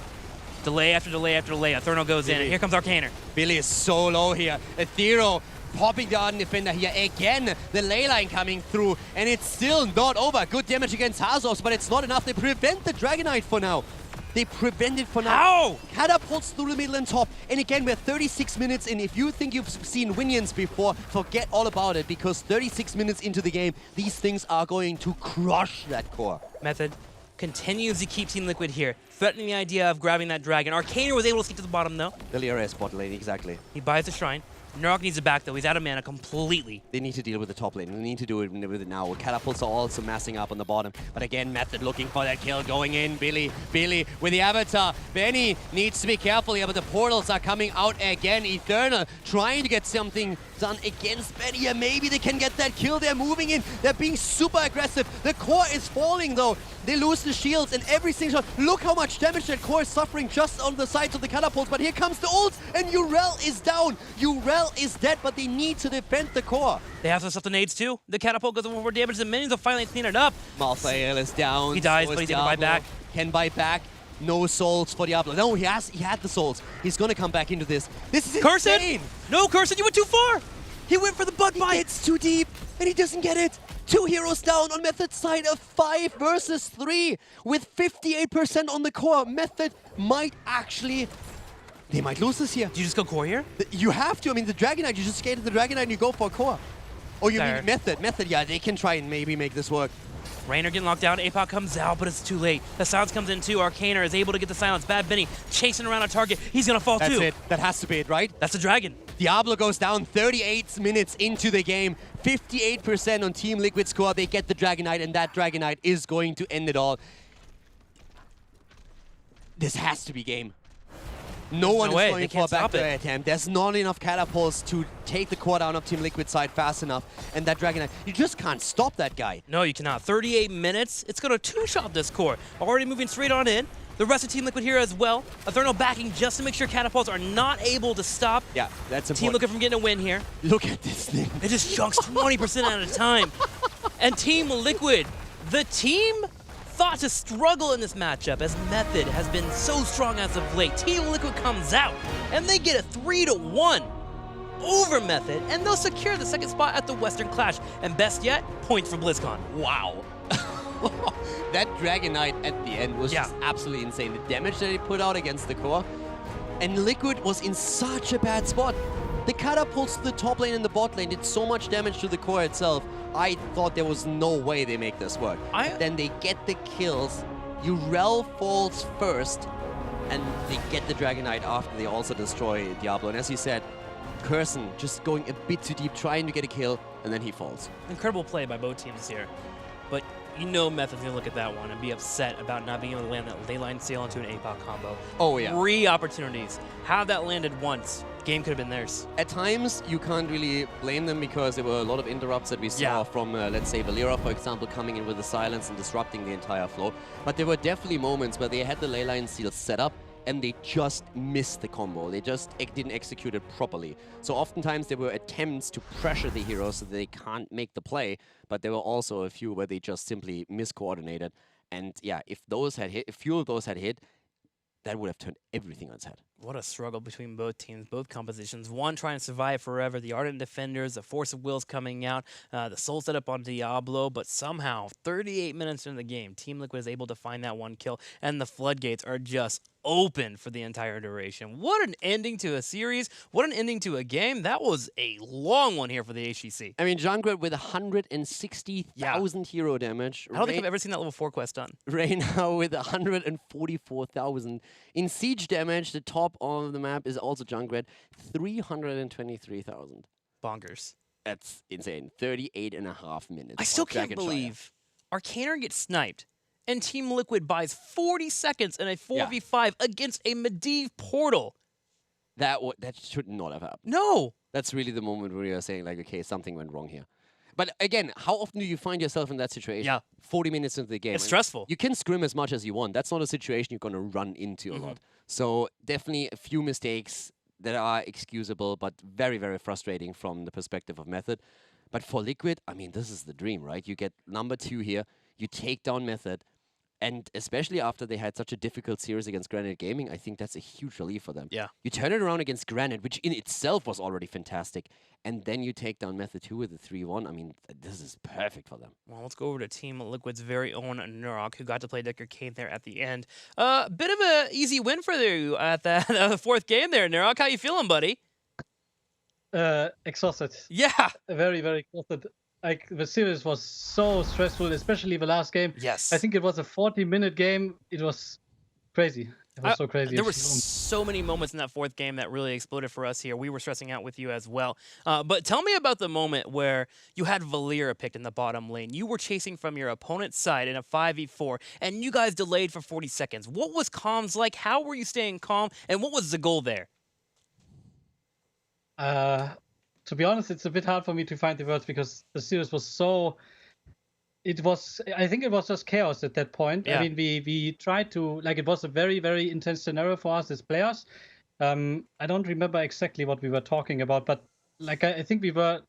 A: Delay after delay after delay. Eternal goes in, and here comes Arcana.
C: Billy is so low here. Ethereal popping the Arden Defender here again. The ley line coming through, and it's still not over. Good damage against Hazos, but it's not enough. They prevent the Dragon Knight for now. They prevent it for now.
A: How?
C: Catapults through the middle and top. And again, we're 36 minutes in. If you think you've seen Winions before, forget all about it, because 36 minutes into the game, these things are going to crush that core.
A: Method continues to keep Team Liquid here, threatening the idea of grabbing that dragon. Arcana was able to sneak to the bottom though.
C: The Lyra is bot lane, exactly.
A: He buys the shrine. Nurok needs it back though. He's out of mana completely.
C: They need to deal with the top lane. They need to do it with it now. Catapults are also massing up on the bottom. But again, Method looking for that kill going in. Billy with the Avatar. Benny needs to be careful here, but the portals are coming out again. Eternal trying to get something done against Benny. And maybe they can get that kill. They're moving in. They're being super aggressive. The core is falling though. They lose the shields and every single shot. Look how much damage that core is suffering just on the sides of the catapults. But here comes the ult, and Yrel is down. Yrel is dead, but they need to defend the core.
A: They have to stuff the nades too. The catapult goes over more damage. The minions will finally clean it up.
C: Malthael is down.
A: He dies,
C: so
A: but
C: is
A: he's able to buy
C: Diablo.
A: back.
C: Can buy back. No souls for Diablo. No, he had the souls. He's gonna come back into this. This is
A: Cursed!
C: insane.
A: No, Cursed, you went too far! He went for the butt bite!
C: It's too deep, and he doesn't get it. 2 heroes down on Method's side of 5 versus 3 with 58% on the core. Method might actually... They might lose this here.
A: Do you just go core here?
C: You have to. I mean, the Dragon Knight, you just skated the Dragon Knight and you go for a core. Oh, you
A: Fair.
C: mean Method. Method, yeah, they can try and maybe make this work.
A: Raynor getting locked down. APOC comes out, but it's too late. The silence comes in too. Arcana is able to get the silence. Bad Benny chasing around a target. He's gonna fall
C: That's
A: too.
C: it. That has to be it, right?
A: That's a dragon.
C: Diablo goes down 38 minutes into the game. 58% on Team Liquid score. They get the Dragon Knight, and that Dragon Knight is going to end it all. This has to be game. No one is
A: way.
C: going
A: They
C: for a
A: can't stop
C: backdoor
A: it.
C: attempt. There's not enough catapults to take the core down of Team Liquid side fast enough. And that Dragon Knight, you just can't stop that guy.
A: No, you cannot. 38 minutes. It's gonna two-shot this core. Already moving straight on in. The rest of Team Liquid here as well. Eternal backing just to make sure catapults are not able to stop
C: Yeah, that's
A: Team
C: important.
A: Liquid from getting a win here.
C: Look at this thing.
A: It just chunks 20% at a time. And Team Liquid, the team thought to struggle in this matchup as Method has been so strong as of late. Team Liquid comes out, and they get a 3-1 over Method, and they'll secure the second spot at the Western Clash. And best yet, points for BlizzCon.
C: Wow. That Dragon Knight at the end was just absolutely insane. The damage that he put out against the core. And Liquid was in such a bad spot. The catapults to the top lane and the bot lane did so much damage to the core itself. I thought there was no way they make this work. Then they get the kills. Urel falls first, and they get the Dragon Knight after they also destroy Diablo. And as you said, Curson just going a bit too deep, trying to get a kill, and then he falls.
A: Incredible play by both teams here. But you know Method's going to look at that one and be upset about not being able to land that leyline sail into an APOC combo.
C: Oh, yeah.
A: 3 opportunities. Had that landed once, game could have been theirs.
C: At times, you can't really blame them because there were a lot of interrupts that we saw from, let's say, Valera, for example, coming in with the silence and disrupting the entire flow. But there were definitely moments where they had the leyline seal set up and they just missed the combo. They just didn't execute it properly. So oftentimes there were attempts to pressure the heroes so they can't make the play, but there were also a few where they just simply miscoordinated. And yeah, if those had hit, if few of those had hit, that would have turned everything on its head.
A: What a struggle between both teams, both compositions. One trying to survive forever, the Ardent Defenders, the Force of Wills coming out, the Soul set up on Diablo, but somehow, 38 minutes into the game, Team Liquid is able to find that one kill, and the floodgates are just open for the entire duration. What an ending to a series. What an ending to a game. That was a long one here for the HGC.
C: I mean, Junkrat with 160,000 hero damage.
A: I don't think I've ever seen that level 4 quest done.
C: Reyna with 144,000. In siege damage, the top of the map is also Junkrat, 323,000.
A: Bonkers.
C: That's insane. 38.5 minutes.
A: I still can't believe Arcaner gets sniped, and Team Liquid buys 40 seconds in a 4v5 against a Medivh portal.
C: That should not have happened.
A: No.
C: That's really the moment where you're saying, like, okay, something went wrong here. But again, how often do you find yourself in that situation?
A: Yeah.
C: 40 minutes into the game.
A: It's stressful.
C: You can scrim as much as you want. That's not a situation you're going to run into a lot. So definitely a few mistakes that are excusable, but very, very frustrating from the perspective of Method. But for Liquid, I mean, this is the dream, right? You get number 2 here, you take down Method, and especially after they had such a difficult series against Granite Gaming, I think that's a huge relief for them.
A: Yeah.
C: You turn it around against Granite, which in itself was already fantastic, and then you take down Method 2 with a 3-1. I mean, this is perfect for them.
A: Well, let's go over to Team Liquid's very own Nurok, who got to play Decker Kane there at the end. Bit of an easy win for you at the 4th game there, Nurok. How you feeling, buddy?
D: Exhausted.
A: Yeah.
D: Very, very exhausted. Like, the series was so stressful, especially the last game.
A: Yes.
D: I think it was a 40-minute game. It was crazy. It was so crazy.
A: There were so many moments in that 4th game that really exploded for us here. We were stressing out with you as well. But tell me about the moment where you had Valera picked in the bottom lane. You were chasing from your opponent's side in a 5v4, and you guys delayed for 40 seconds. What was comms like? How were you staying calm? And what was the goal there?
D: To be honest, it's a bit hard for me to find the words because the series was so... I think it was just chaos at that point.
A: Yeah.
D: I mean, we tried to... Like, it was a very, very intense scenario for us as players. I don't remember exactly what we were talking about, but like I think we were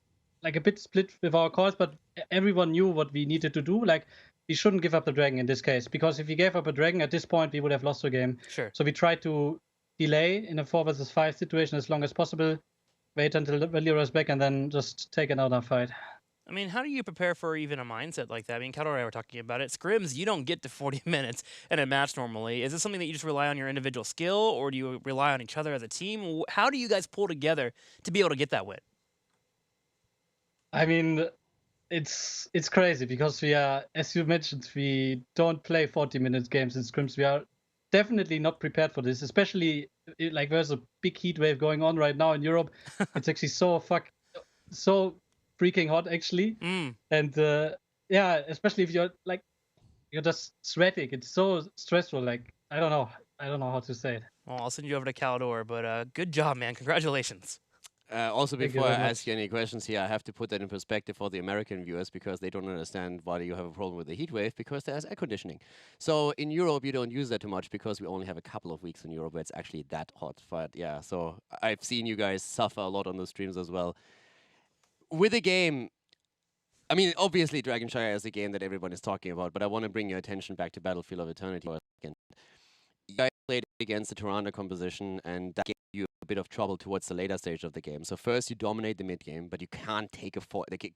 D: like a bit split with our calls, but everyone knew what we needed to do. Like, we shouldn't give up the dragon in this case, because if we gave up a dragon at this point, we would have lost the game.
A: Sure.
D: So we tried to delay in a 4 versus 5 situation as long as possible, wait until Valera is back, and then just take another fight.
A: I mean, how do you prepare for even a mindset like that? I mean, Kato and I were talking about it. Scrims, you don't get to 40 minutes in a match normally. Is this something that you just rely on your individual skill, or do you rely on each other as a team? How do you guys pull together to be able to get that win?
D: I mean, it's crazy because we are, as you mentioned, we don't play 40-minute games in scrims. We are definitely not prepared for this, especially like there's a big heat wave going on right now in Europe. It's actually so freaking hot actually. And yeah, especially if you're just sweating. It's so stressful. Like, I don't know how to say it.
A: Well, I'll send you over to Calidor, but good job, man. Congratulations.
C: Also, before I ask you any questions here, I have to put that in perspective for the American viewers because they don't understand why you have a problem with the heat wave, because there's air conditioning. So in Europe, you don't use that too much because we only have a couple of weeks in Europe where it's actually that hot. But yeah, so I've seen you guys suffer a lot on the streams as well. With the game,
B: I mean, obviously, Dragonshire is a game that everyone is talking about, but I want to bring your attention back to Battlefield of Eternity for a second. You guys played against the Toronto composition, and that gave you a bit of trouble towards the later stage of the game. So first, you dominate the mid game, but you can't take a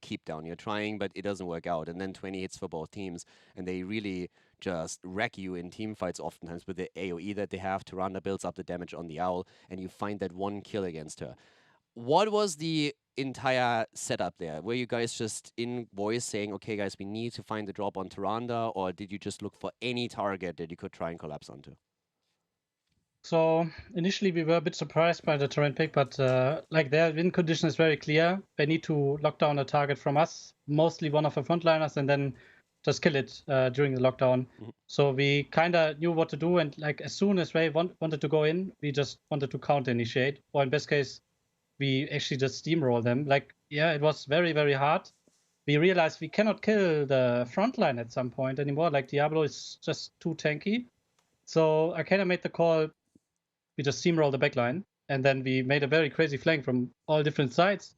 B: keep down. You're trying, but it doesn't work out. And then 20 hits for both teams, and they really just wreck you in team fights oftentimes with the AoE that they have. Toronto builds up the damage on the Owl, and you find that one kill against her. What was the entire setup there? Were you guys just in voice saying, okay, guys, we need to find the drop on Tyrande, or did you just look for any target that you could try and collapse onto?
D: So initially we were a bit surprised by the Torrent pick, but like their win condition is very clear. They need to lock down a target from us, mostly one of the frontliners, and then just kill it during the lockdown. So we kind of knew what to do, and like as soon as Ray wanted to go in, we just wanted to counter initiate, or in best case, we actually just steamroll them. Like, yeah, it was very, very hard. We realized we cannot kill the frontline at some point anymore. Like Diablo is just too tanky. So I kind of made the call. We just steamroll the backline, and then we made a very crazy flank from all different sides.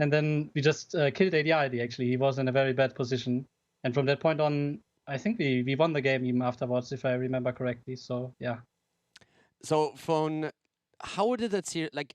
D: And then we just killed ADID, actually. He was in a very bad position. And from that point on, I think we won the game even afterwards, if I remember correctly. So, yeah.
B: So, how did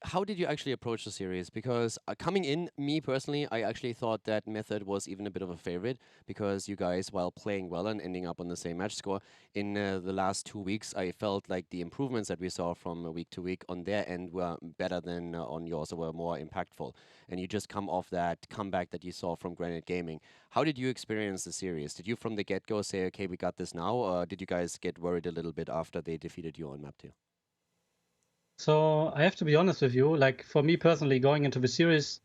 B: how did you actually approach the series? Because coming in, me personally, I actually thought that Method was even a bit of a favorite because you guys, while playing well and ending up on the same match score, in the last 2 weeks, I felt like the improvements that we saw from week to week on their end were better than on yours, or were more impactful. And you just come off that comeback that you saw from Granite Gaming. How did you experience the series? Did you from the get-go say, okay, we got this now, or did you guys get worried a little bit after they defeated you on map 2?
D: So I have to be honest with you, like for me personally, going into the series,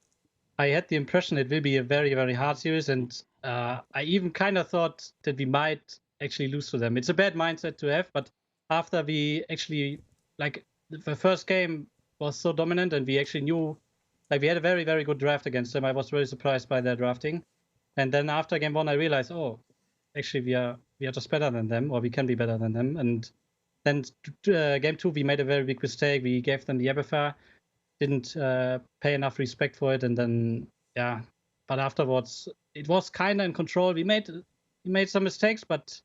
D: I had the impression it will be a very, very hard series. And I even kind of thought that we might actually lose to them. It's a bad mindset to have, but after we actually, like the first game was so dominant and we actually knew, like we had a very, very good draft against them. I was very surprised by their drafting. And then after game 1, I realized, oh, actually we are just better than them, or we can be better than them. And then game 2, we made a very big mistake. We gave them the Abathar, didn't pay enough respect for it, and then yeah. But afterwards, it was kind of in control. We made some mistakes, but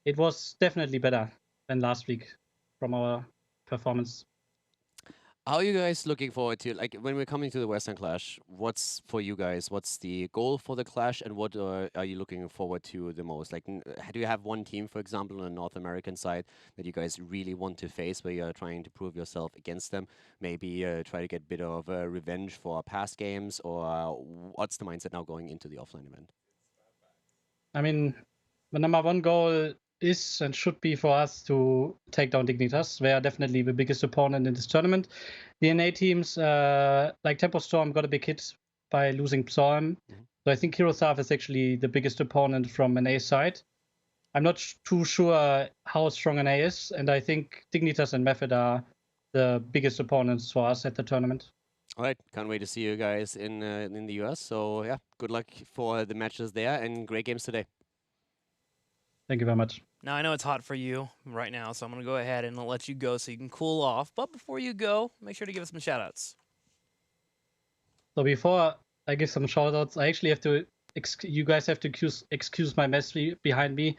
D: it was definitely better than last week from our performance.
B: How are you guys looking forward to, like, when we're coming to the Western Clash, what's for you guys, what's the goal for the Clash, and what are you looking forward to the most? Like, do you have one team, for example, on the North American side that you guys really want to face, where you're trying to prove yourself against them? Maybe try to get a bit of revenge for past games, or what's the mindset now going into the offline event?
D: I mean, the number one goal is and should be for us to take down Dignitas. They are definitely the biggest opponent in this tournament. The NA teams, like Tempo Storm, got a big hit by losing Psalm. So I think Herosav is actually the biggest opponent from NA side. I'm not too sure how strong NA is, and I think Dignitas and Method are the biggest opponents for us at the tournament.
B: All right, can't wait to see you guys in the US. So yeah, good luck for the matches there, and great games today.
D: Thank you very much.
A: Now, I know it's hot for you right now, so I'm going to go ahead and let you go so you can cool off. But before you go, make sure to give us some shout-outs.
D: So before I give some shout-outs, I actually have to, you guys have to excuse my mess behind me,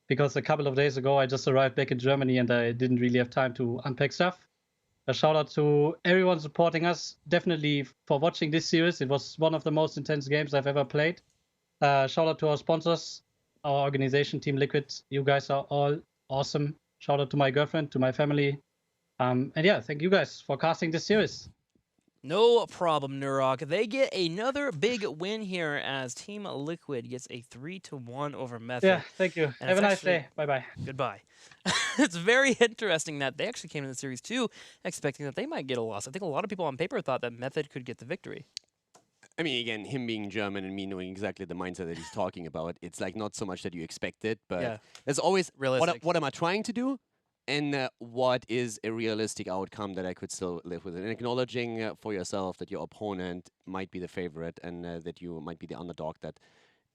D: because a couple of days ago, I just arrived back in Germany and I didn't really have time to unpack stuff. A shout-out to everyone supporting us, definitely for watching this series. It was one of the most intense games I've ever played. Shout-out to our sponsors, our organization, Team Liquid. You guys are all awesome. Shout out to my girlfriend, to my family. And yeah, thank you guys for casting this series.
A: No problem, Nurok. They get another big win here as Team Liquid gets a 3-1 over Method.
D: Yeah, thank you.
A: And
D: have a nice day. Bye-bye.
A: Goodbye. It's very interesting that they actually came into the series too, expecting that they might get a loss. I think a lot of people on paper thought that Method could get the victory.
B: I mean, again, him being German and me knowing exactly the mindset that he's talking about, it's like not so much that you expect it, but
A: Yeah.
B: there's always
A: Realistic.
B: what am I trying to do, and what is a realistic outcome that I could still live with. And acknowledging for yourself that your opponent might be the favorite and that you might be the underdog that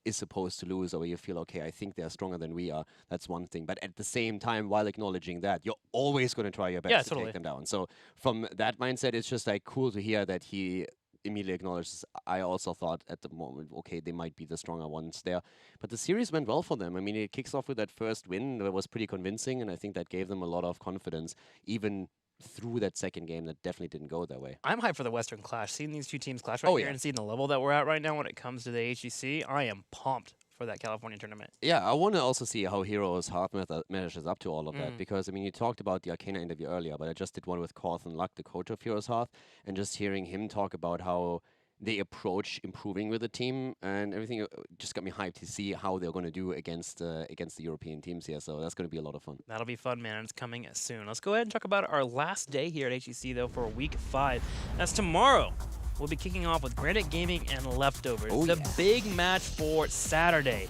B: is supposed to lose, or where you feel, okay, I think they're stronger than we are. That's one thing. But at the same time, while acknowledging that, you're always going to try your best to
A: totally.
B: take them down. So from that mindset, it's just like cool to hear that he immediately acknowledged, I also thought at the moment, okay, they might be the stronger ones there. But the series went well for them. I mean, it kicks off with that first win that was pretty convincing, and I think that gave them a lot of confidence, even through that second game that definitely didn't go their way.
A: I'm hyped for the Western Clash. Seeing these two teams clash right here and seeing the level that we're at right now when it comes to the HGC, I am pumped for that California tournament.
B: Yeah, I want to also see how Heroes Heart measures up to all of that, because, I mean, you talked about the Arcana interview earlier, but I just did one with Korth and Luck, the coach of Heroes Heart, and just hearing him talk about how they approach improving with the team and everything just got me hyped to see how they're going to do against the European teams here. So that's going to be a lot of fun.
A: That'll be fun, man. It's coming soon. Let's go ahead and talk about our last day here at HGC, though, for Week 5. That's tomorrow. We'll be kicking off with Granite Gaming and Leftovers. The big match for Saturday.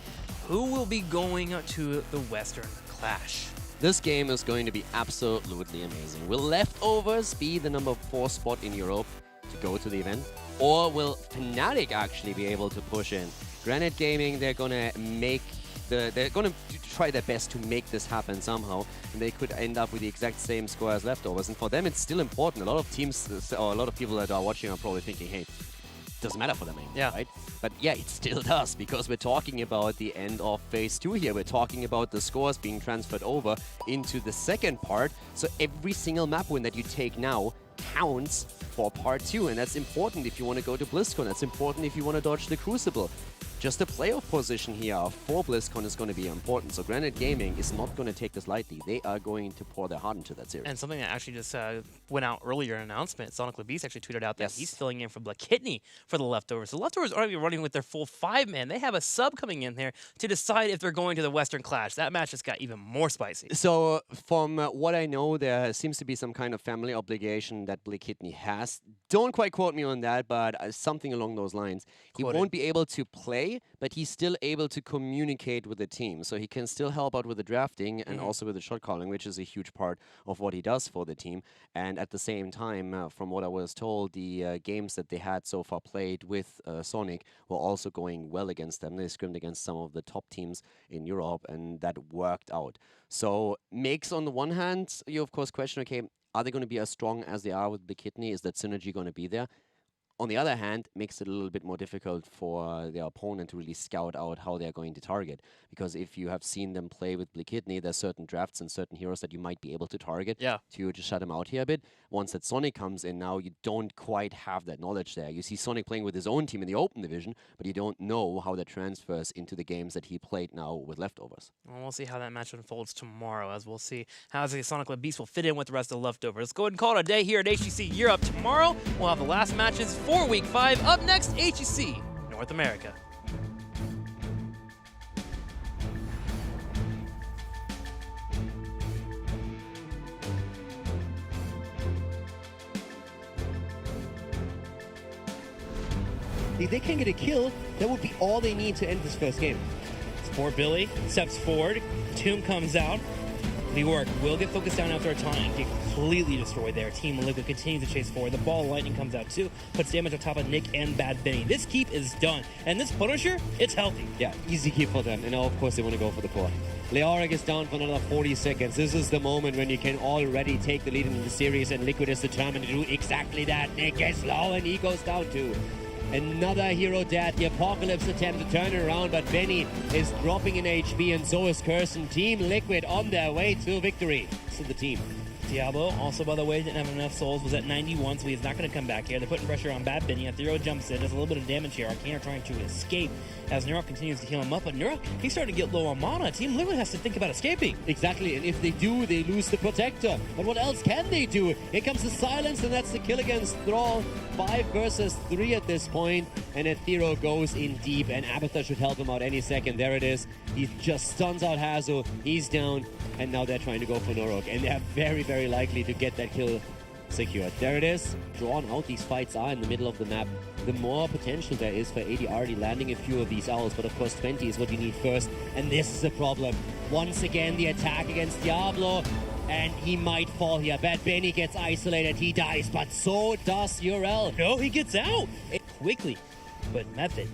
A: Who will be going to the Western Clash?
B: This game is going to be absolutely amazing. Will Leftovers be the number 4 spot in Europe to go to the event? Or will Fnatic actually be able to push in? Granite Gaming, they're going to try their best to make this happen somehow, and they could end up with the exact same score as Leftovers. And for them, it's still important. A lot of teams, or a lot of people that are watching are probably thinking, hey, it doesn't matter for them anymore, right? But yeah, it still does, because we're talking about the end of Phase 2 here. We're talking about the scores being transferred over into the second part. So every single map win that you take now counts for Part 2, and that's important if you want to go to BlizzCon. That's important if you want to dodge the Crucible. Just a playoff position here for BlizzCon is going to be important. So Granite Gaming is not going to take this lightly. They are going to pour their heart into that series.
A: And something that actually just went out earlier in an announcement, Sonic LeBeast actually tweeted out that he's filling in for Blackitney for the Leftovers. The Leftovers aren't even running with their full 5-man. They have a sub coming in there to decide if they're going to the Western Clash. That match just got even more spicy.
B: So from what I know, there seems to be some kind of family obligation that Blackitney has. Don't quite quote me on that, but something along those lines. He won't be able to play, but he's still able to communicate with the team. So he can still help out with the drafting and also with the shot calling, which is a huge part of what he does for the team. And at the same time, from what I was told, the games that they had so far played with Sonic were also going well against them. They scrimmed against some of the top teams in Europe, and that worked out. So makes, on the one hand, you of course question, okay, are they going to be as strong as they are with Blackitney? Is that synergy going to be there? On the other hand, makes it a little bit more difficult for their opponent to really scout out how they're going to target. Because if you have seen them play with Blackitney, there's certain drafts and certain heroes that you might be able to target to just shut them out here a bit. Once that Sonic comes in now, you don't quite have that knowledge there. You see Sonic playing with his own team in the open division, but you don't know how that transfers into the games that he played now with Leftovers.
A: Well, we'll see how that match unfolds tomorrow, as we'll see how the Sonic LeBeast will fit in with the rest of the Leftovers. Let's go ahead and call it a day here at HGC Europe. Tomorrow, we'll have the last matches for Week 5. Up next, HGC North America.
C: If they can get a kill, that would be all they need to end this first game.
A: It's for Billy, steps forward, Tomb comes out. Leoric will get focused down after a time and get completely destroyed there. Team Liquid continues to chase forward. The ball of lightning comes out too, puts damage on top of Nick and Bad Benny. This keep is done, and this Punisher, it's healthy.
C: Yeah, easy keep for them, and now of course they want to go for the core. Leoric is down for another 40 seconds. This is the moment when you can already take the lead in the series, and Liquid is determined to do exactly that. Nick gets low, and he goes down too. Another hero dead. The Apocalypse attempt to turn it around, but Benny is dropping in HP, and so is Curson. Team Liquid on their way to victory. So the team.
A: Diablo, also, by the way, didn't have enough souls, was at 91, so he's not going to come back here. They're putting pressure on Bad Benny. Athero jumps in, does a little bit of damage here. Arcana trying to escape as Neurok continues to heal him up, but Neurok, he's starting to get low on mana. Team Liquid has to think about escaping.
C: Exactly, and if they do, they lose the Protector. But what else can they do? Here comes the Silence, and that's the kill against Thrall. 5 versus 3 at this point, and Athero goes in deep, and Abathur should help him out any second. There it is. He just stuns out Hazu. He's down, and now they're trying to go for Neurok, and they're very, very likely to get that kill secured. There it is. Drawn out, these fights are in the middle of the map. The more potential there is for ADRD landing a few of these owls, but of course 20 is what you need first, and this is a problem. Once again, the attack against Diablo, and he might fall here. Bad Benny gets isolated, he dies, but so does Urel.
A: No, he gets out quickly, but Method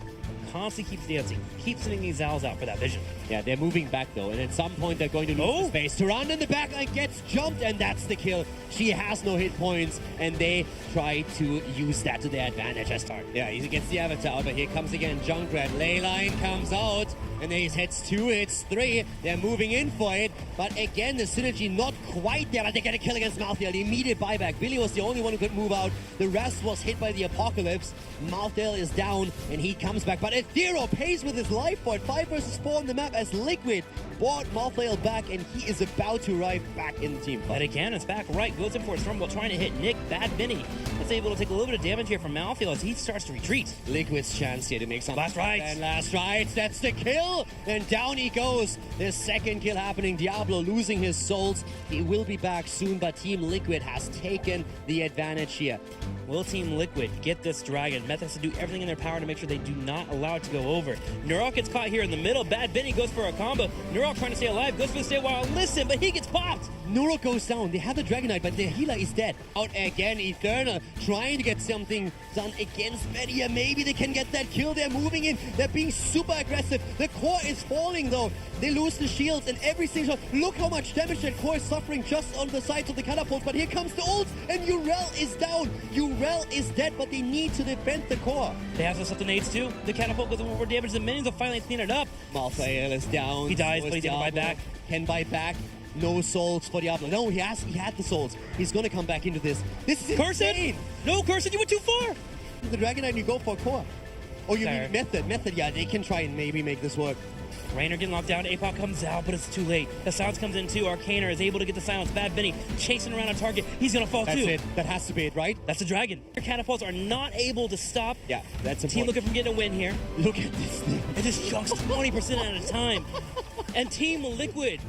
A: constantly keeps dancing, keeps sending these Zals out for that vision.
C: Yeah, they're moving back though, and at some point they're going to lose the space. Turan in the backline gets jumped, and that's the kill. She has no hit points, and they try to use that to their advantage as start. Yeah, he gets the Avatar, but here comes again Junkrat. Leyline comes out, and then he hits 2, hits 3. They're moving in for it, but again, the synergy not quite there, but they get a kill against Malthael. The immediate buyback. Billy was the only one who could move out. The rest was hit by the Apocalypse. Malthael is down, and he comes back, but Ethereal pays with his life for it. 5 versus 4 on the map as Liquid brought Malthael back, and he is about to arrive back in the team fight.
A: But again, it's back right, goes in for a Stormbolt, trying to hit Nick. Bad Vinny is able to take a little bit of damage here from Malthael as he starts to retreat.
C: Liquid's chance here to make some
A: last right.
C: And last right, that's the kill, and down he goes. His second kill happening. Diablo losing his souls. He will be back soon, but Team Liquid has taken the advantage here.
A: Will Team Liquid get this dragon? Meth has to do everything in their power to make sure they do not allow it to go over. Nurok gets caught here in the middle. Bad Benny goes for a combo. Nurok trying to stay alive, goes for the stay while listen, but he gets popped.
C: Nurok goes down. They have the Dragonite, but their healer is dead. Out again, Eternal trying to get something done against Media. Maybe they can get that kill. They're moving in. They're being super aggressive. The core is falling though. They lose the shields and every single shot. Look how much damage that core is suffering just on the sides of the catapult. But here comes the ult, and Urel is down. Urel is dead, but they need to defend the core.
A: They have some stuff to nades too. The catapult goes more damage. The minions will finally clean it up.
C: Malthael is down.
A: He dies, but he's able to buy back.
C: Can buy back. No souls for Diablo. No, he had the souls. He's gonna come back into this. This is insane.
A: No, Cursed, you went too far.
C: The Dragonite, you go for a core. Oh, you
A: Sorry.
C: mean Method. Method, yeah, they can try and maybe make this work.
A: Raynor getting locked down. Apoc comes out, but it's too late. The silence comes in too. Arcaner is able to get the silence. Bad Benny chasing around a target. He's gonna fall
C: That's
A: too.
C: it. That has to be it, right?
A: That's a dragon. Their catapults are not able to stop.
C: Yeah, that's
A: Team
C: important.
A: looking for getting a win here.
C: Look at this thing.
A: It just chucks 20% at a time. And Team Liquid